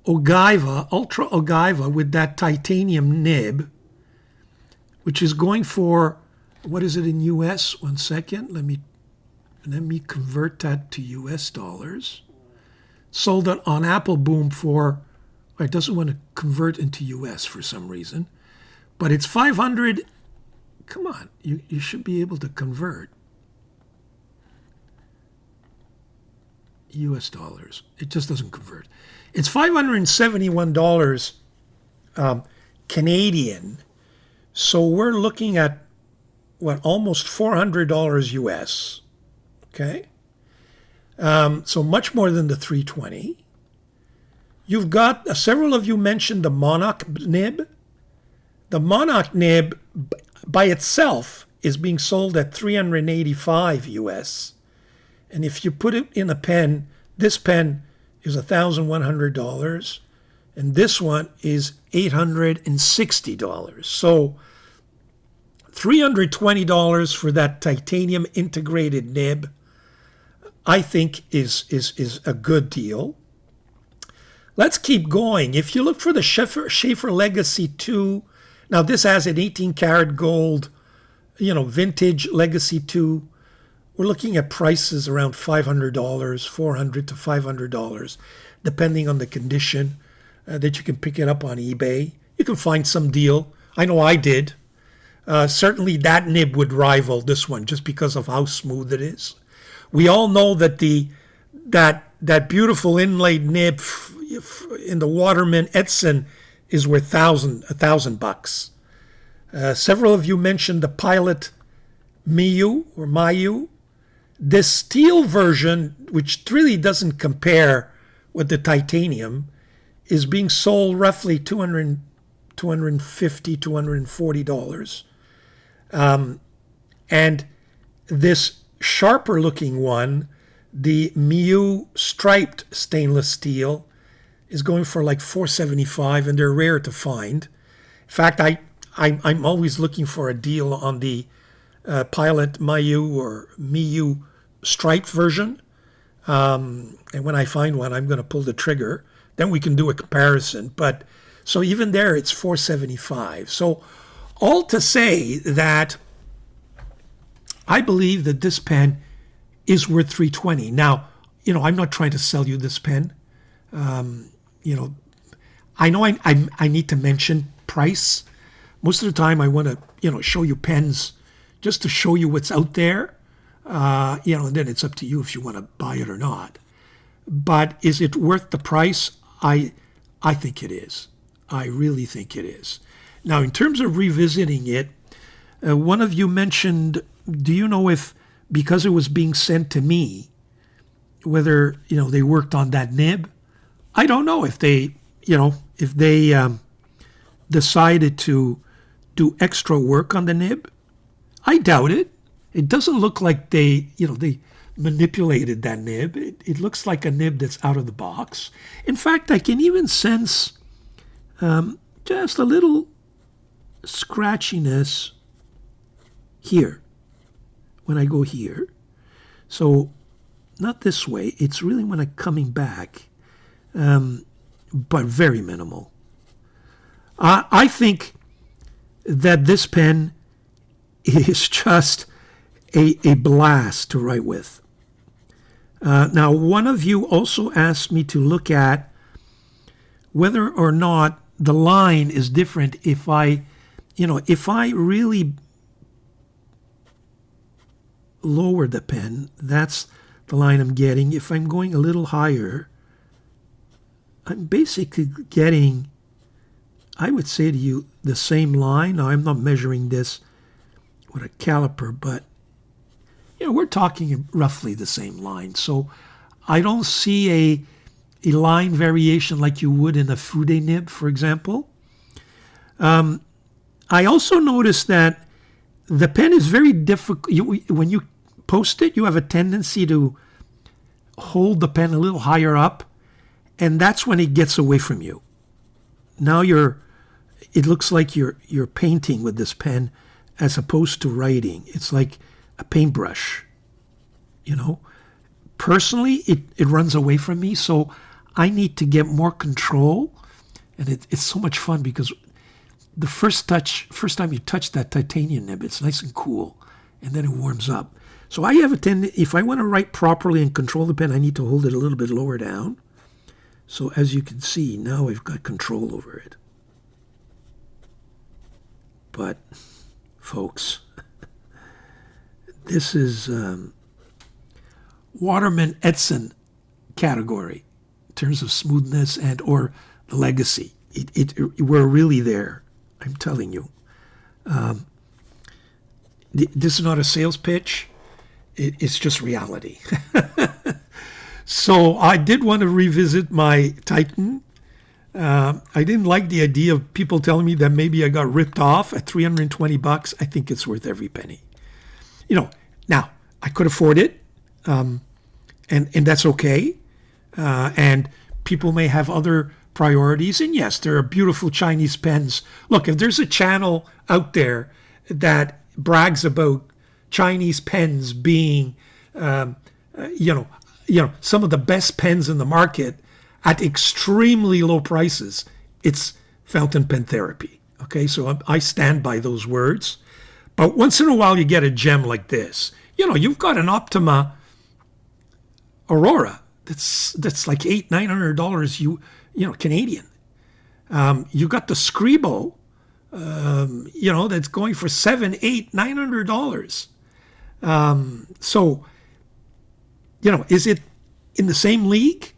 Ogiva, Ultra Ogiva, with that titanium nib, which is going for, what is it in US? 1 second. Let me convert that to US dollars. Sold it on Apple Boom for, it doesn't want to convert into US for some reason, but it's 500. Come on, you should be able to convert US dollars. It just doesn't convert. It's $571 Canadian. So we're looking at almost $400 US. Okay. So much more than the 320. You've got, several of you mentioned the Monarch nib. The Monarch nib by itself is being sold at $385 US. And if you put it in a pen, this pen is $1,100, and this one is $860. So $320 for that titanium integrated nib, I think is a good deal. Let's keep going. If you look for the Schaefer Legacy 2, now this has an 18 karat gold, vintage Legacy 2. We're looking at prices around $500, $400 to $500, depending on the condition, that you can pick it up on eBay. You can find some deal. I know I did. Certainly that nib would rival this one just because of how smooth it is. We all know that that beautiful inlaid nib in the Waterman Edson is worth $1,000. Several of you mentioned the Pilot Mayu. This steel version, which really doesn't compare with the titanium, is being sold roughly $250, $240. And this sharper looking one, the Miu striped stainless steel, is going for like $475, and they're rare to find. In fact, I'm always looking for a deal on the Pilot Mayu or Miu striped version. And when I find one, I'm going to pull the trigger. Then we can do a comparison. But so even there, it's $475. So all to say that I believe that this pen is worth $320. Now, I'm not trying to sell you this pen. I know I need to mention price. Most of the time I want to, show you pens just to show you what's out there. And then it's up to you if you want to buy it or not. But is it worth the price? I think it is. I really think it is. Now, in terms of revisiting it, one of you mentioned, do you know if, because it was being sent to me, whether, they worked on that nib? I don't know if they, decided to do extra work on the nib? I doubt it. It doesn't look like they manipulated that nib. It looks like a nib that's out of the box. In fact, I can even sense just a little scratchiness here when I go here. So not this way. It's really when I'm coming back, but very minimal. I think that this pen is just a blast to write with. Now, one of you also asked me to look at whether or not the line is different if I really lower the pen. That's the line I'm getting. If I'm going a little higher, I'm basically getting, I would say to you, the same line. Now, I'm not measuring this with a caliper, but we're talking roughly the same line. So I don't see a line variation like you would in a Fude nib, for example. I also noticed that the pen is very difficult. When you post it, you have a tendency to hold the pen a little higher up, and that's when it gets away from you. Now it looks like you're painting with this pen as opposed to writing. It's like a paintbrush, Personally, it runs away from me, so I need to get more control. And it's so much fun because the first time you touch that titanium nib, it's nice and cool, and then it warms up. So I have a tendency, if I want to write properly and control the pen, I need to hold it a little bit lower down. So as you can see, now I've got control over it. But, folks, this is Waterman Edson category in terms of smoothness and or the legacy. We're really there, I'm telling you. This is not a sales pitch. It's just reality. So I did want to revisit my Titan. I didn't like the idea of people telling me that maybe I got ripped off at $320. I think it's worth every penny. Now I could afford it, and that's okay. And people may have other priorities. And yes, there are beautiful Chinese pens. Look, if there's a channel out there that brags about Chinese pens being, some of the best pens in the market at extremely low prices, it's Fountain Pen Therapy. Okay, so I stand by those words. But once in a while, you get a gem like this. You've got an Optima Aurora that's like $900 Canadian. You got the Scribo, that's going for $700, $800, $900. So, is it in the same league?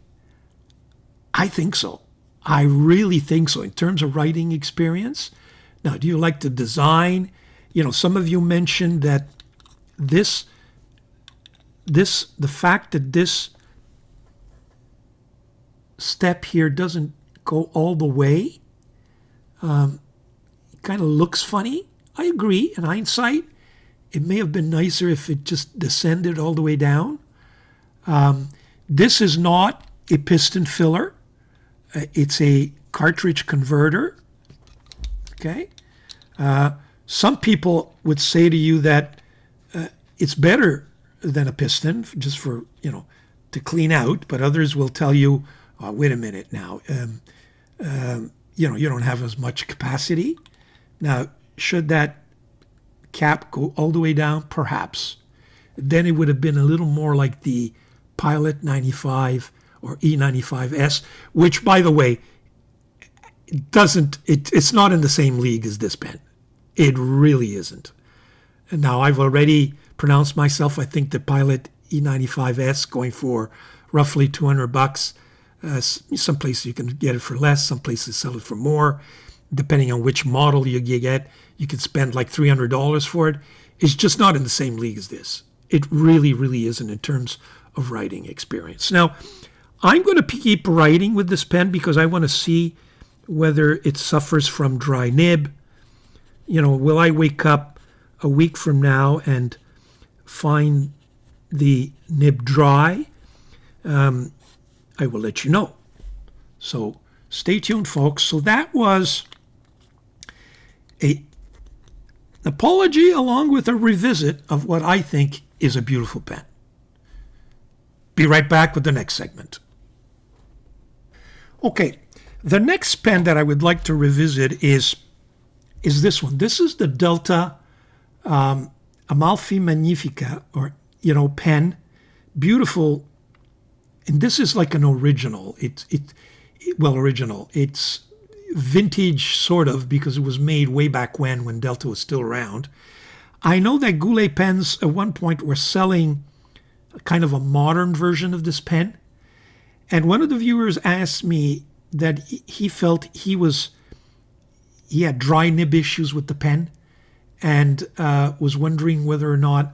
I think so. I really think so in terms of writing experience. Now, do you like the design? Some of you mentioned that the fact that this step here doesn't go all the way, it kind of looks funny. I agree. In hindsight, it may have been nicer if it just descended all the way down. This is not a piston filler. It's a cartridge converter. Okay. Some people would say to you that it's better than a piston just for, to clean out, but others will tell you, oh, wait a minute now, you don't have as much capacity. Now, should that cap go all the way down? Perhaps. Then it would have been a little more like the Pilot 95 or E95S, which, by the way, it's not in the same league as this pen. It really isn't. And now I've already pronounced myself. I think the Pilot E95S going for roughly $200. Some places you can get it for less. Some places sell it for more. Depending on which model you get, you can spend like $300 for it. It's just not in the same league as this. It really, really isn't in terms of writing experience. Now, I'm going to keep writing with this pen because I want to see whether it suffers from dry nib. will I wake up a week from now and find the nib dry? I will let you know. So stay tuned, folks. So that was an apology along with a revisit of what I think is a beautiful pen. Be right back with the next segment. Okay, the next pen that I would like to revisit is this one. This is the Delta Amalfi Magnifica, or pen. Beautiful. And this is like an original. Original. It's vintage, sort of, because it was made way back when Delta was still around. I know that Goulet pens at one point were selling kind of a modern version of this pen. And one of the viewers asked me that he felt he had dry nib issues with the pen, and was wondering whether or not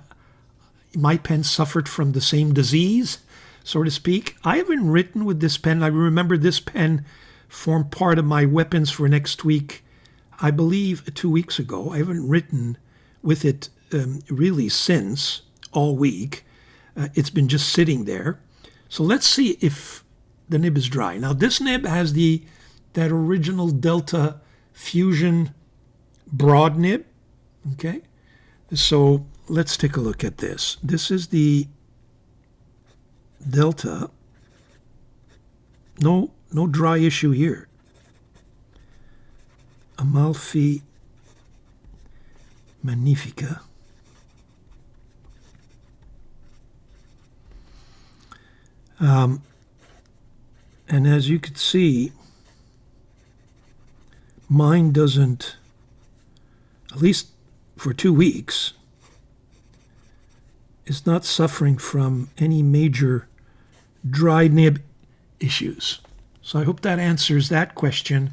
my pen suffered from the same disease, so to speak. I haven't written with this pen. I remember this pen formed part of my weapons for next week, I believe 2 weeks ago. I haven't written with it really since, all week. It's been just sitting there. So let's see if the nib is dry. Now this nib has that original Delta Fusion broad nib. Okay, so let's take a look at this. This is the Delta. No dry issue here. Amalfi Magnifica. And as you can see, mine doesn't, at least for 2 weeks, is not suffering from any major dry nib issues. So I hope that answers that question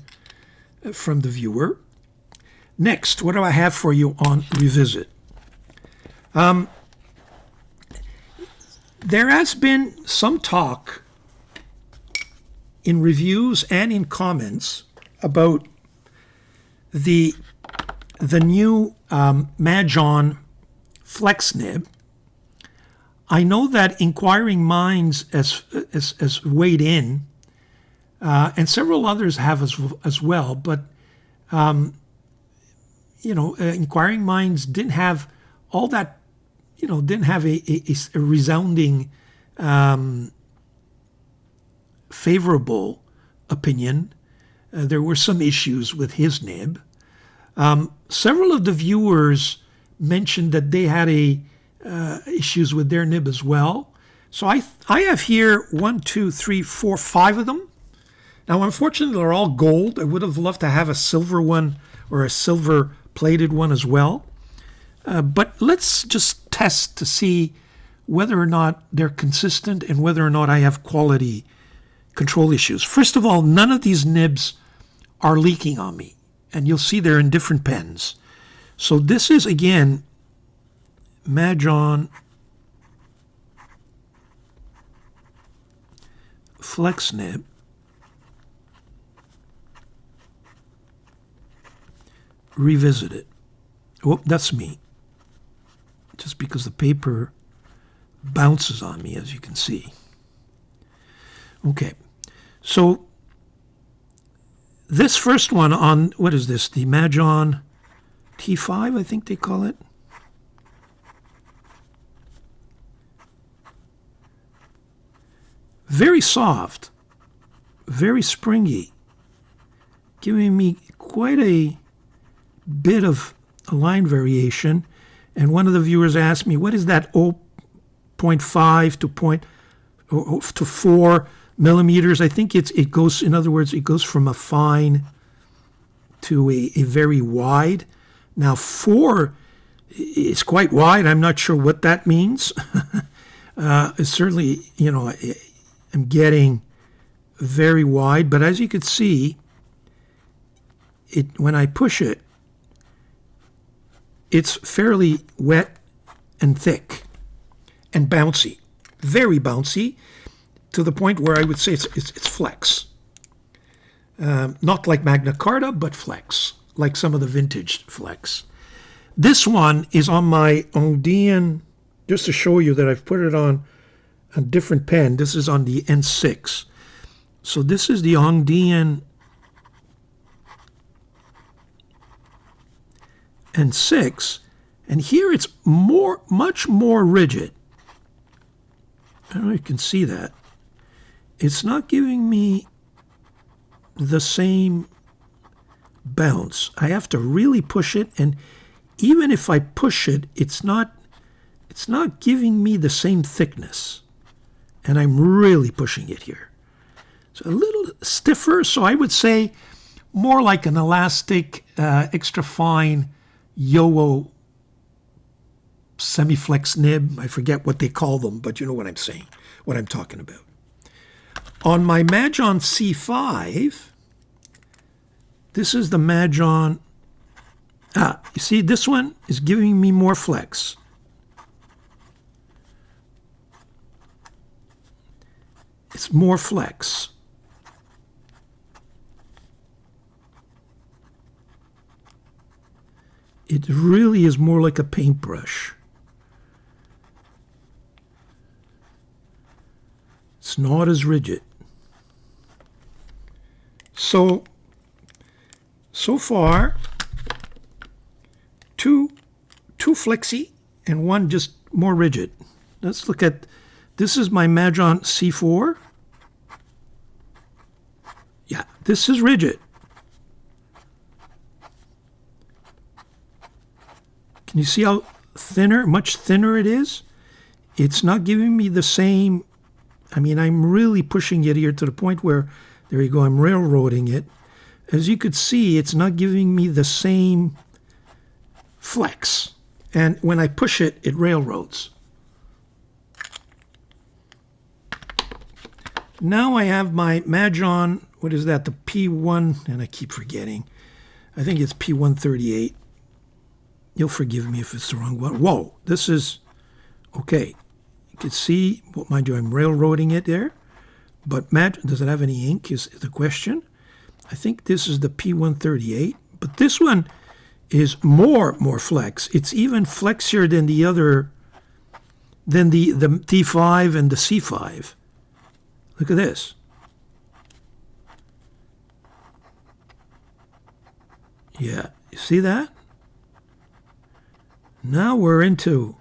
from the viewer. Next, what do I have for you on Revisit? There has been some talk in reviews and in comments about the new MUJI Flex nib. I know that inquiring minds has weighed in, and several others have as well. But inquiring minds didn't have all that. Didn't have a resounding favorable opinion. There were some issues with his nib. Several of the viewers mentioned that they had issues with their nib as well. So I have here 1, 2, 3, 4, 5 of them. Now, unfortunately, they're all gold. I would have loved to have a silver one or a silver plated one as well. But let's just test to see whether or not they're consistent and whether or not I have quality control issues. First of all, none of these nibs are leaking on me. And you'll see they're in different pens. So this is, again, MUJI Flex nib. Revisit it. Oh, that's me. Just because the paper bounces on me, as you can see. Okay, so this first one on, what is this? The MUJI T5, I think they call it. Very soft, very springy, giving me quite a bit of a line variation. And one of the viewers asked me, what is that 0.5 to 4 millimeters? I think it goes, in other words, it goes from a fine to a very wide. Now 4 is quite wide. I'm not sure what that means. Certainly, I'm getting very wide, but as you can see, when I push it, it's fairly wet and thick and bouncy, very bouncy, to the point where I would say it's flex. Not like Magna Carta, but flex, like some of the vintage flex. This one is on my Dieman, just to show you that I've put it on a different pen. This is on the N6. So this is the Dieman N6, and here it's much more rigid. I don't know if you can see that. It's not giving me the same bounce. I have to really push it, and even if I push it, it's not giving me the same thickness. And I'm really pushing it here. So a little stiffer, so I would say more like an elastic, extra fine Yo-O semi-flex nib. I forget what they call them, but you know what I'm saying, what I'm talking about. On my MUJI C5, this is the MUJI. You see, this one is giving me more flex. It's more flex. It really is more like a paintbrush. It's not as rigid. So far, two flexy and one just more rigid. Let's look at, this is my MUJI C4. Yeah, this is rigid. Can you see how much thinner it is? It's not giving me the same, I mean, I'm really pushing it here to the point where, there you go, I'm railroading it. As you could see, it's not giving me the same flex. And when I push it, it railroads. Now I have my MUJI, what is that, the P1, and I keep forgetting. I think it's P138. You'll forgive me if it's the wrong one. Whoa, this is, okay. You can see, well, mind you, I'm railroading it there. But does it have any ink is the question. I think this is the P138. But this one is more flex. It's even flexier than the other, than the T5 and the C5. Look at this. Yeah, you see that? Now we're into,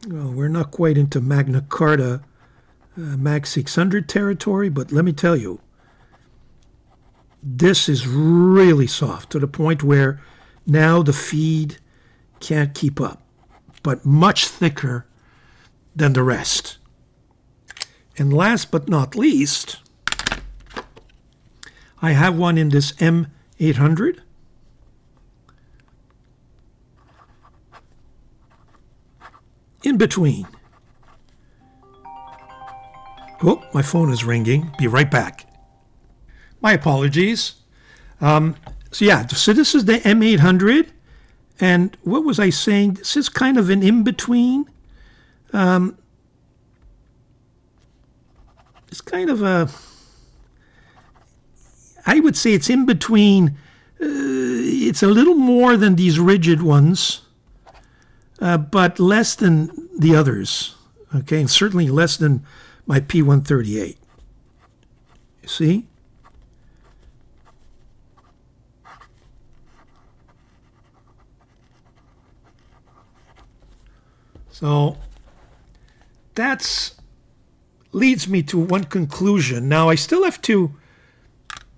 well, we're not quite into Magna Carta Mag 600 territory, but let me tell you, this is really soft to the point where now the feed can't keep up, but much thicker than the rest. And last but not least, I have one in this M800. In between. Oh, my phone is ringing. Be right back. My apologies. So this is the M800. And what was I saying? This is kind of an in-between. It's kind of a, I would say it's in between. It's a little more than these rigid ones. But less than the others, okay, and certainly less than my P138. You see? So that leads me to one conclusion. Now I still have to,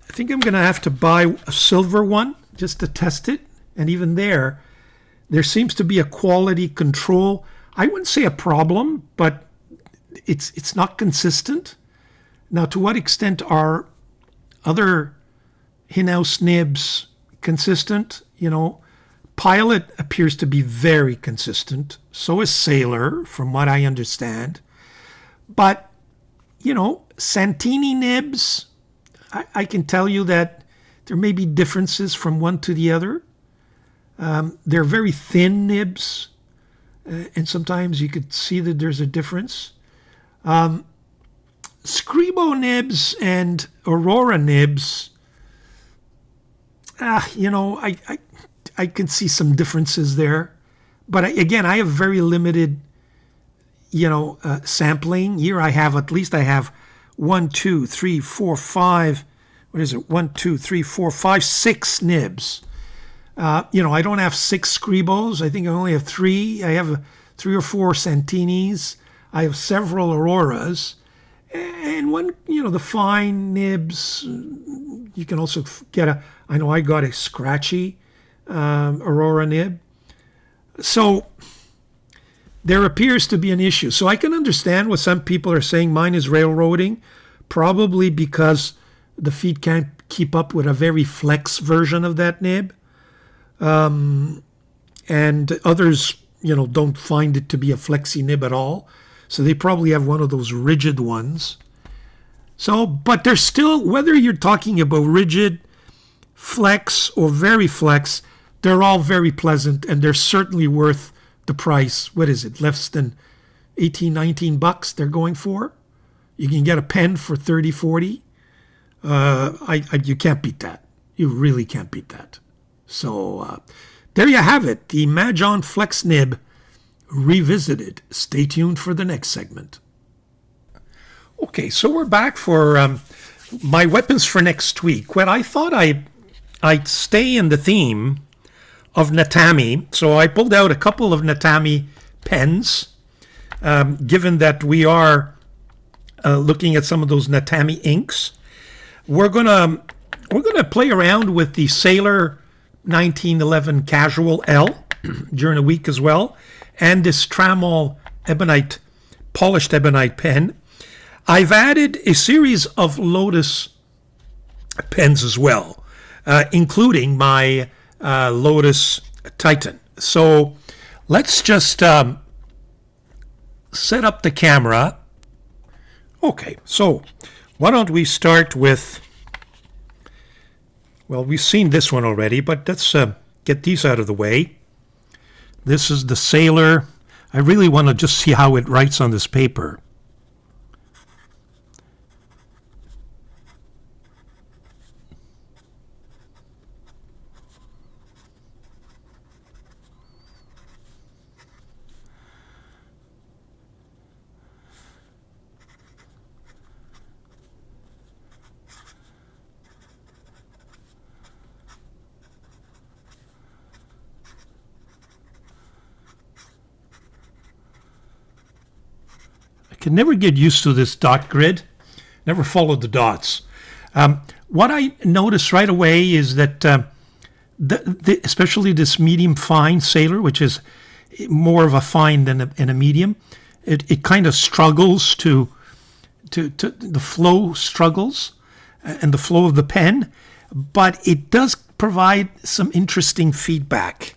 I think I'm going to have to buy a silver one just to test it, and even there seems to be a quality control. I wouldn't say a problem, but it's not consistent. Now, to what extent are other in-house nibs consistent? You know, Pilot appears to be very consistent. So is Sailor, from what I understand. But, you know, Santini nibs, I can tell you that there may be differences from one to the other. They're very thin nibs, and sometimes you could see that there's a difference. Scribo nibs and Aurora nibs, You know, I can see some differences there. But again, I have very limited, sampling. Here I have, at least I have 1, 2, 3, 4, 5. What is it? 1, 2, 3, 4, 5, 6 nibs. I don't have 6 scribbles. I think I only have 3. I have 3 or 4 Santinis. I have several Auroras. And one, the fine nibs, you can also get I know I got a scratchy Aurora nib. So there appears to be an issue. So I can understand what some people are saying. Mine is railroading, probably because the feet can't keep up with a very flex version of that nib. And others, don't find it to be a flexy nib at all. So they probably have one of those rigid ones. So, but they're still, whether you're talking about rigid, flex, or very flex, they're all very pleasant, and they're certainly worth the price. What is it? Less than 18, 19 bucks they're going for. You can get a pen for 30, 40. You can't beat that. You really can't beat that. So there you have it. The Majon Flex Nib revisited. Stay tuned for the next segment. Okay, so we're back for my weapons for next week. Well, I thought I'd stay in the theme of Natami, so I pulled out a couple of Natami pens, given that we are looking at some of those Natami inks. We're gonna play around with the Sailor 1911 Casual L during the week as well, and this Trammell ebonite, polished ebonite pen. I've added a series of Lotus pens as well, including my Lotus Titan. So let's just set up the camera. Okay, so why don't we start with, well, we've seen this one already, but let's get these out of the way. This is the Sailor. I really want to just see how it writes on this paper. Can never get used to this dot grid. Never followed the dots. What I noticed right away is that especially this medium fine Sailor, which is more of a fine than a medium, it kind of struggles to the flow struggles and the flow of the pen, but it does provide some interesting feedback.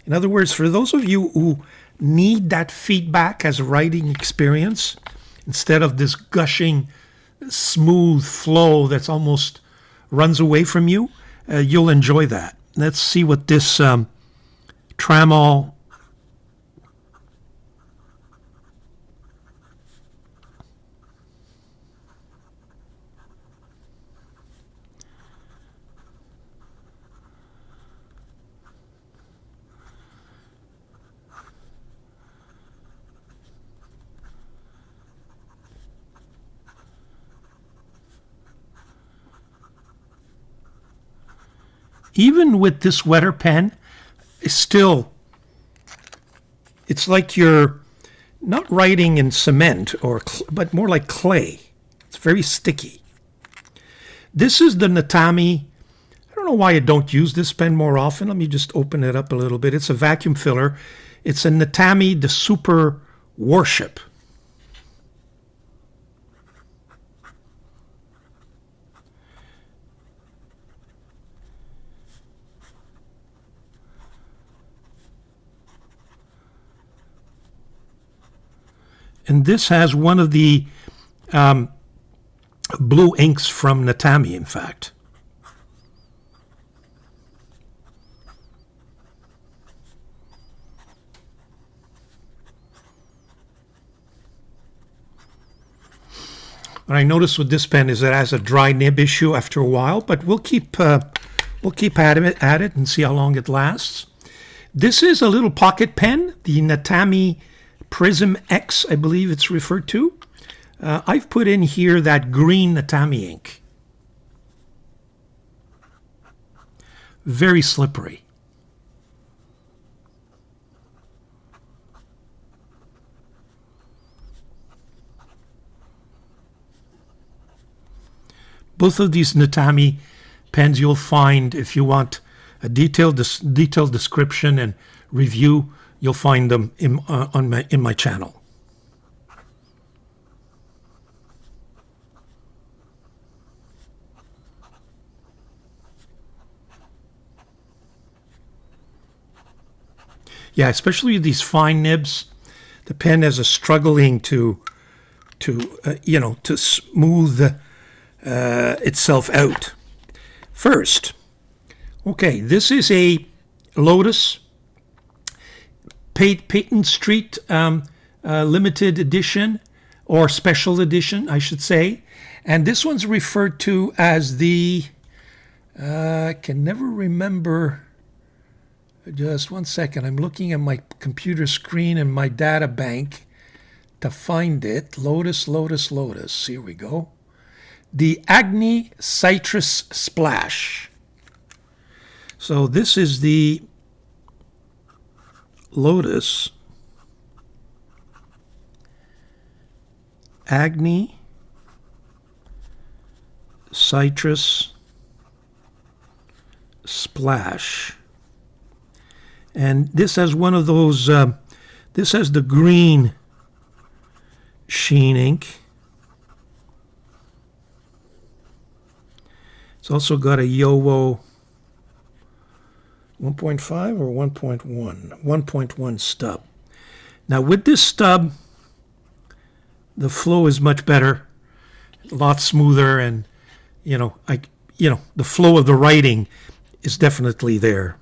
In other words, for those of you who need that feedback as a writing experience, instead of this gushing, smooth flow that's almost runs away from you, you'll enjoy that. Let's see what this Trammell even with this wetter pen, it's like you're not writing in cement but more like clay. It's very sticky. This is the Natami. I don't know why I don't use this pen more often. Let me just open it up a little bit. It's a vacuum filler. It's a Natami, the Super Warship. And this has one of the blue inks from Natami, in fact. What I noticed with this pen is it has a dry nib issue after a while, but we'll keep We'll keep at it and see how long it lasts. This is a little pocket pen, the Natami Prism X, I believe it's referred to. I've put in here that green Natami ink. Very slippery. Both of these Natami pens you'll find, if you want a detailed description and review, you'll find them in my channel. Yeah, especially these fine nibs, the pen has a struggling to smooth itself out. First, okay, this is a Lotus Peyton Street limited edition, or special edition, I should say. And this one's referred to as the, I can never remember, just one second, I'm looking at my computer screen and my data bank to find it. Lotus, here we go. The Agni Citrus Splash. So this is the Lotus Agni Citrus Splash. And this has one of those, this has the green SHEEN ink. It's also got a Yowo 1.5 or 1.1, 1.1 stub. Now with this stub, the flow is much better, a lot smoother, and the flow of the writing is definitely there.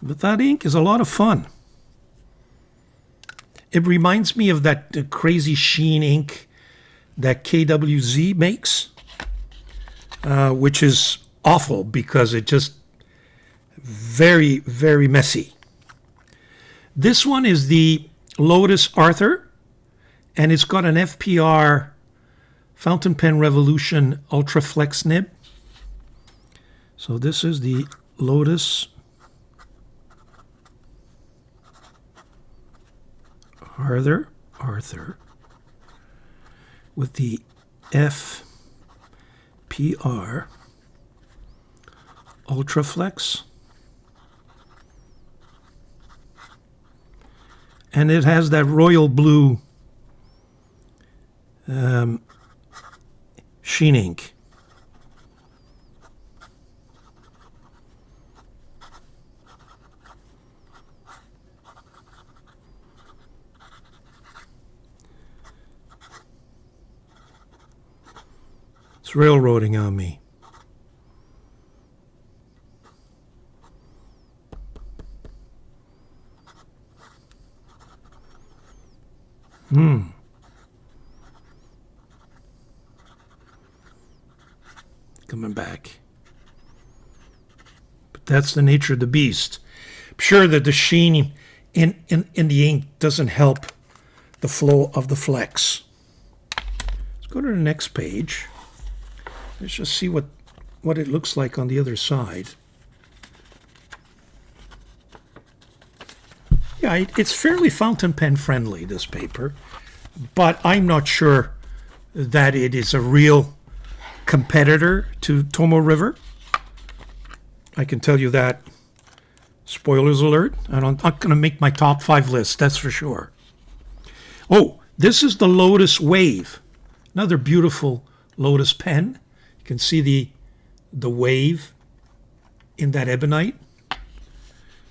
But that ink is a lot of fun. It reminds me of that crazy SHEEN ink that KWZ makes, which is awful because it just very, very messy. This one is the Lotus Arthur, and it's got an FPR Fountain Pen Revolution Ultra Flex nib. So this is the Lotus Arthur with the FPR Ultraflex, and it has that royal blue SHEEN ink. It's railroading on me. Coming back. But that's the nature of the beast. I'm sure that the sheen in the ink doesn't help the flow of the flex. Let's go to the next page. Let's just see what it looks like on the other side. Yeah, it's fairly fountain pen friendly, this paper, but I'm not sure that it is a real competitor to Tomoe River. I can tell you that. Spoilers alert. I'm not going to make my top 5 list, that's for sure. Oh, this is the Lotus Wave. Another beautiful Lotus pen. You can see the wave in that ebonite.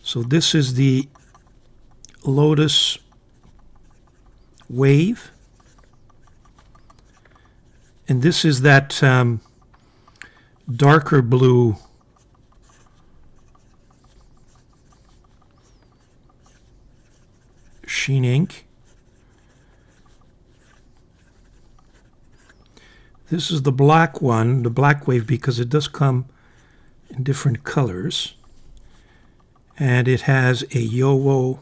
So this is the Lotus Wave. And this is that darker blue SHEEN ink. This is the black one, the black wave, because it does come in different colors. And it has a Yowo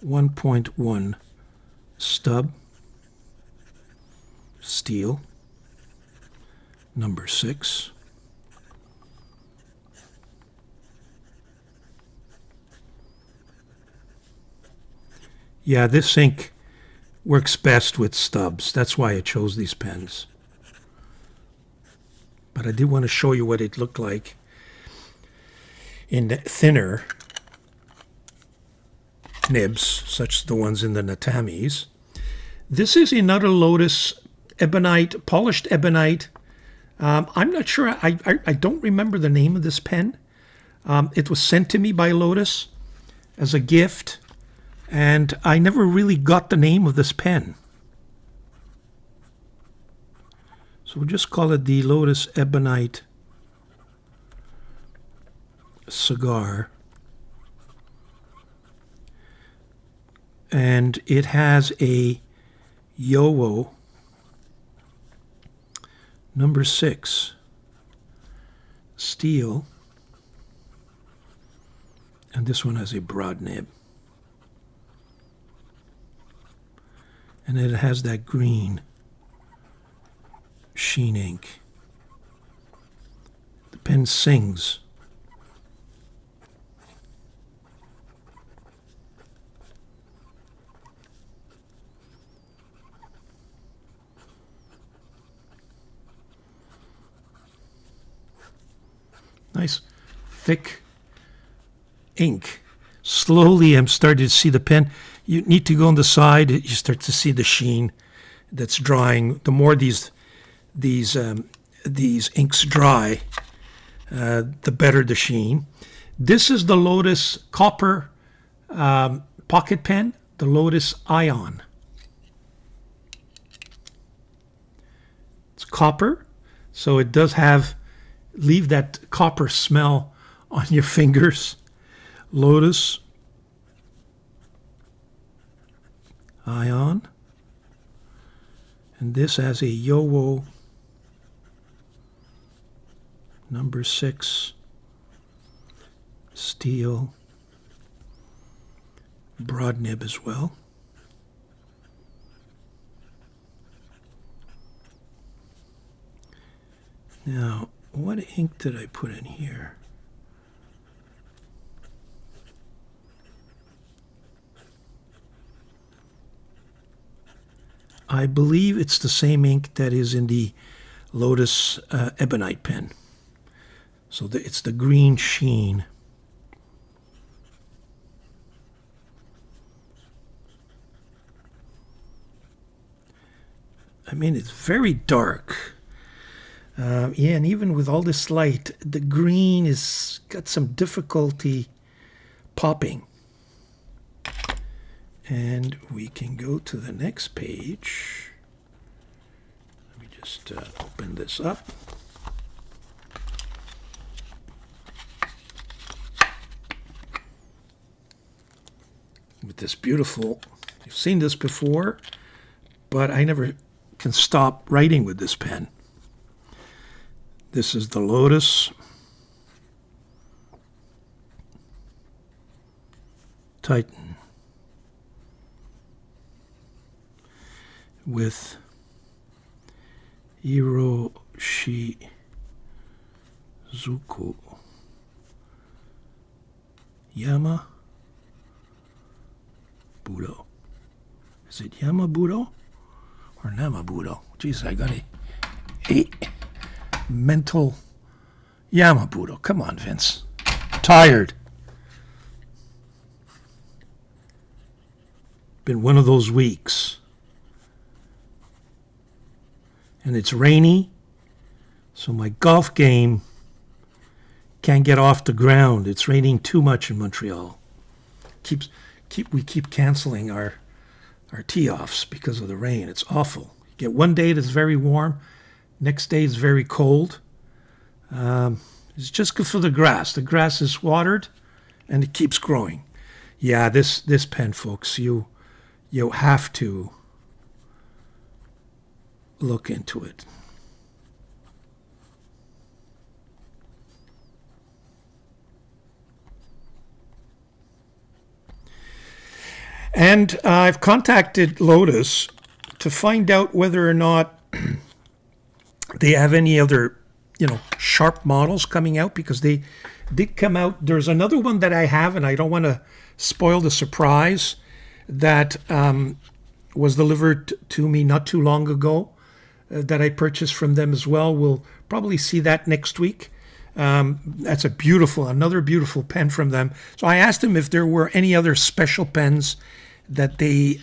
1.1 stub, steel, number 6. Yeah, this ink works best with stubs. That's why I chose these pens. But I did want to show you what it looked like in the thinner nibs, such as the ones in the Natamis. This is another Lotus ebonite, polished ebonite. I'm not sure. I don't remember the name of this pen. It was sent to me by Lotus as a gift, and I never really got the name of this pen. So we'll just call it the Lotus Ebonite Cigar. And it has a Yowo number 6 steel, and this one has a broad nib. And it has that green SHEEN ink. The pen sings. Nice thick ink. Slowly I'm starting to see the pen. You need to go on the side. You start to see the sheen that's drying. The more these inks dry, the better the sheen. This is the Lotus copper pocket pen, the Lotus Ion. It's copper, so it does leave that copper smell on your fingers. Lotus Ion, and this has a Yowo number 6 steel broad nib as well. Now, what ink did I put in here? I believe it's the same ink that is in the Lotus Ebonite pen. So it's the green sheen. I mean, it's very dark. Yeah, and even with all this light, the green is got some difficulty popping. And we can go to the next page. Let me just open this up. With this beautiful, you've seen this before, but I never can stop writing with this pen. This is the Lotus Titan with Hiroshizuku Yamabudo. Is it Yamabudo or Namabudo? Jeez, I got a mental Yamabudo. Come on, Vince. I'm tired. Been one of those weeks. And it's rainy, so my golf game can't get off the ground. It's raining too much in Montreal. We keep canceling our tee-offs because of the rain. It's awful. You get one day that's very warm, next day is very cold. It's just good for the grass. The grass is watered, and it keeps growing. Yeah, this pen, folks, you have to look into it. And I've contacted Lotus to find out whether or not they have any other, sharp models coming out, because they did come out. There's another one that I have, and I don't want to spoil the surprise, that was delivered to me not too long ago, that I purchased from them as well. We'll probably see that next week. That's another beautiful pen from them. So I asked them if there were any other special pens that they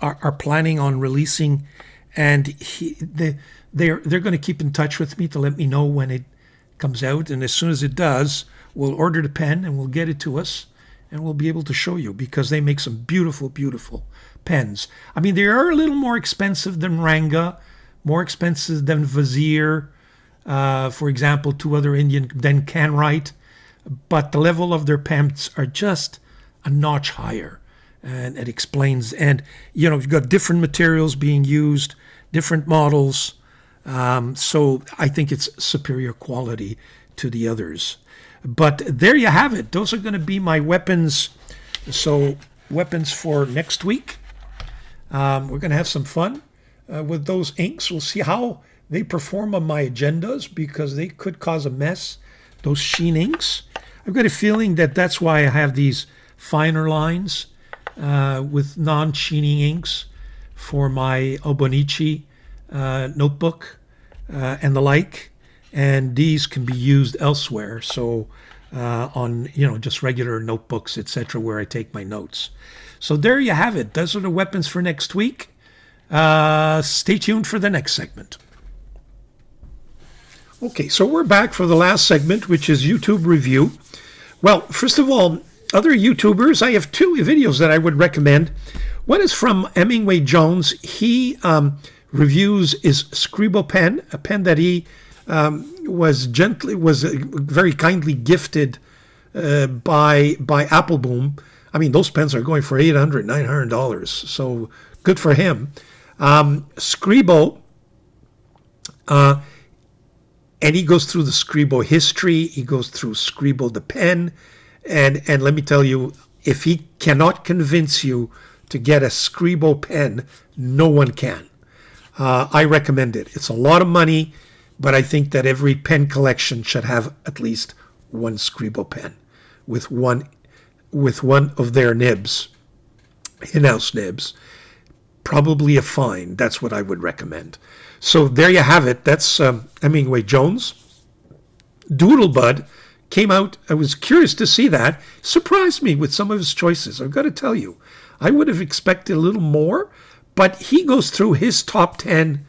are planning on releasing, and they're going to keep in touch with me to let me know when it comes out. And as soon as it does, we'll order the pen and we'll get it to us, and we'll be able to show you, because they make some beautiful, beautiful pens. I mean, they are a little more expensive than Ranga, more expensive than Vizier, for example, two other Indian, than Canwright, but the level of their pens are just a notch higher. And it explains, and you've got different materials being used, different models, so I think it's superior quality to the others. But there you have it. Those are going to be my weapons. So weapons for next week. We're going to have some fun with those inks. We'll see how they perform on my agendas, because they could cause a mess, those SHEEN inks. I've got a feeling that that's why I have these finer lines with non-sheening inks for my Obonichi notebook and the like. And these can be used elsewhere, so on just regular notebooks, etc., where I take my notes. So there you have it. Those are the weapons for next week. Stay tuned for the next segment. Okay, so we're back for the last segment, which is YouTube review. Well, first of all, other YouTubers, I have two videos that I would recommend. One is from Hemingway Jones. He reviews his Scribble pen, a pen that he was very kindly gifted by Appleboom. I mean, those pens are going for $800, $900, so good for him. Scribble, and he goes through the Scribble history. He goes through Scribble the pen, and let me tell you, if he cannot convince you to get a Scribble pen, no one can. I recommend it. It's a lot of money, but I think that every pen collection should have at least one Scribble pen with one of their nibs, in-house nibs. Probably a fine. That's what I would recommend. So there you have it. That's Hemingway Jones. Doodlebud came out. I was curious to see that. Surprised me with some of his choices. I've got to tell you, I would have expected a little more, but he goes through his top 10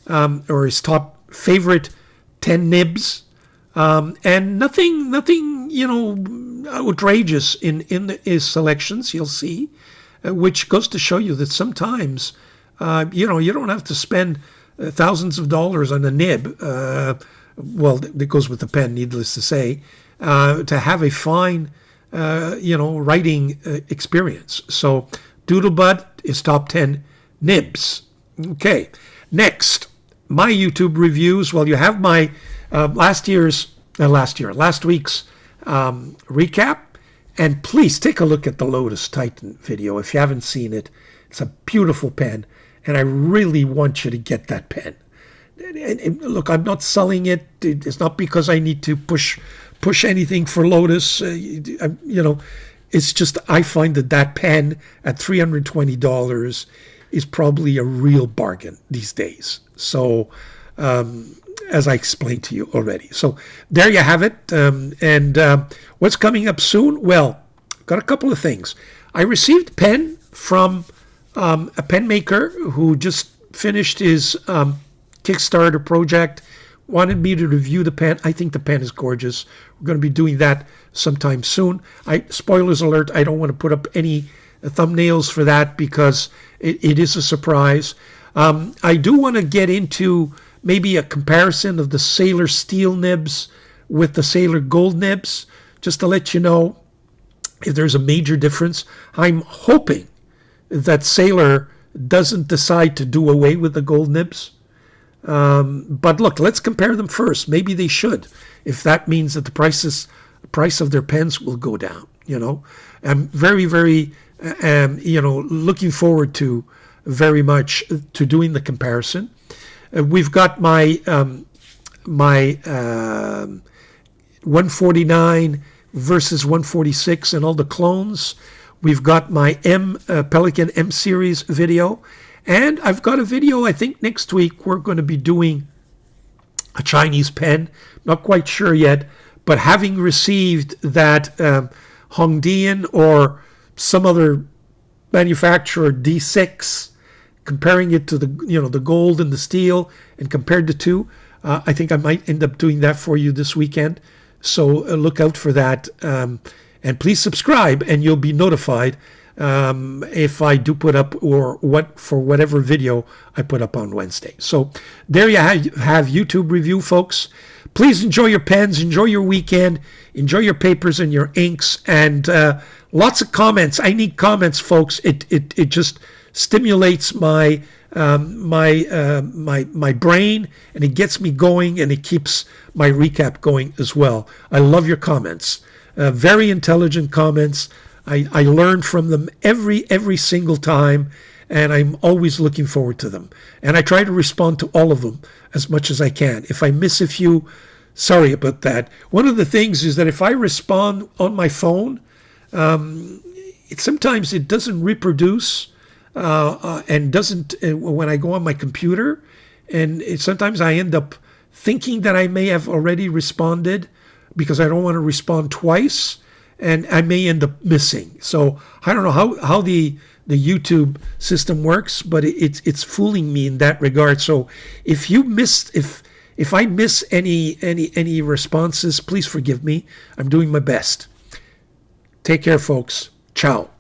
or his top favorite 10 nibs, and nothing outrageous in his selections. You'll see, which goes to show you that sometimes you don't have to spend thousands of dollars on a nib. Well, that goes with the pen, needless to say, to have a fine writing experience. So Doodlebud is top 10 nibs. Okay, next, my YouTube reviews. Well, you have my last week's recap, and please take a look at the Lotus Titan video if you haven't seen it. It's a beautiful pen, and I really want you to get that pen. And look, I'm not selling it. It's not because I need to push anything for Lotus. It's just I find that pen at $320 is probably a real bargain these days. So, as I explained to you already. So there you have it. And what's coming up soon? Well, got a couple of things. I received a pen from a pen maker who just finished his Kickstarter project, wanted me to review the pen. I think the pen is gorgeous. We're going to be doing that sometime soon. Spoilers alert, I don't want to put up any thumbnails for that because it is a surprise. I do want to get into maybe a comparison of the Sailor Steel nibs with the Sailor Gold nibs, just to let you know if there's a major difference. I'm hoping that Sailor doesn't decide to do away with the gold nibs. But look, let's compare them first. Maybe they should, if that means that the price of their pens will go down. I'm very, very, looking forward to very much to doing the comparison. We've got my 149 versus 146 and all the clones. We've got my Pelican M series video, and I've got a video. I think next week we're going to be doing a Chinese pen. Not quite sure yet, but having received that Hongdian or some other manufacturer D6, comparing it to the gold and the steel, and compared the two, I think I might end up doing that for you this weekend. So look out for that, and please subscribe, and you'll be notified if I do put up for whatever video I put up on Wednesday. So there you have YouTube review, folks. Please enjoy your pens, enjoy your weekend, enjoy your papers and your inks, and lots of comments. I need comments, folks. It just stimulates my my brain, and it gets me going, and it keeps my recap going as well. I love your comments. Very intelligent comments. I learn from them every single time, and I'm always looking forward to them. And I try to respond to all of them as much as I can. If I miss a few, sorry about that. One of the things is that if I respond on my phone, sometimes it doesn't reproduce and doesn't when I go on my computer, and sometimes I end up thinking that I may have already responded because I don't want to respond twice, and I may end up missing. So I don't know how the YouTube system works, but it's fooling me in that regard. So if I miss any responses, please forgive me. I'm doing my best. Take care, folks. Ciao.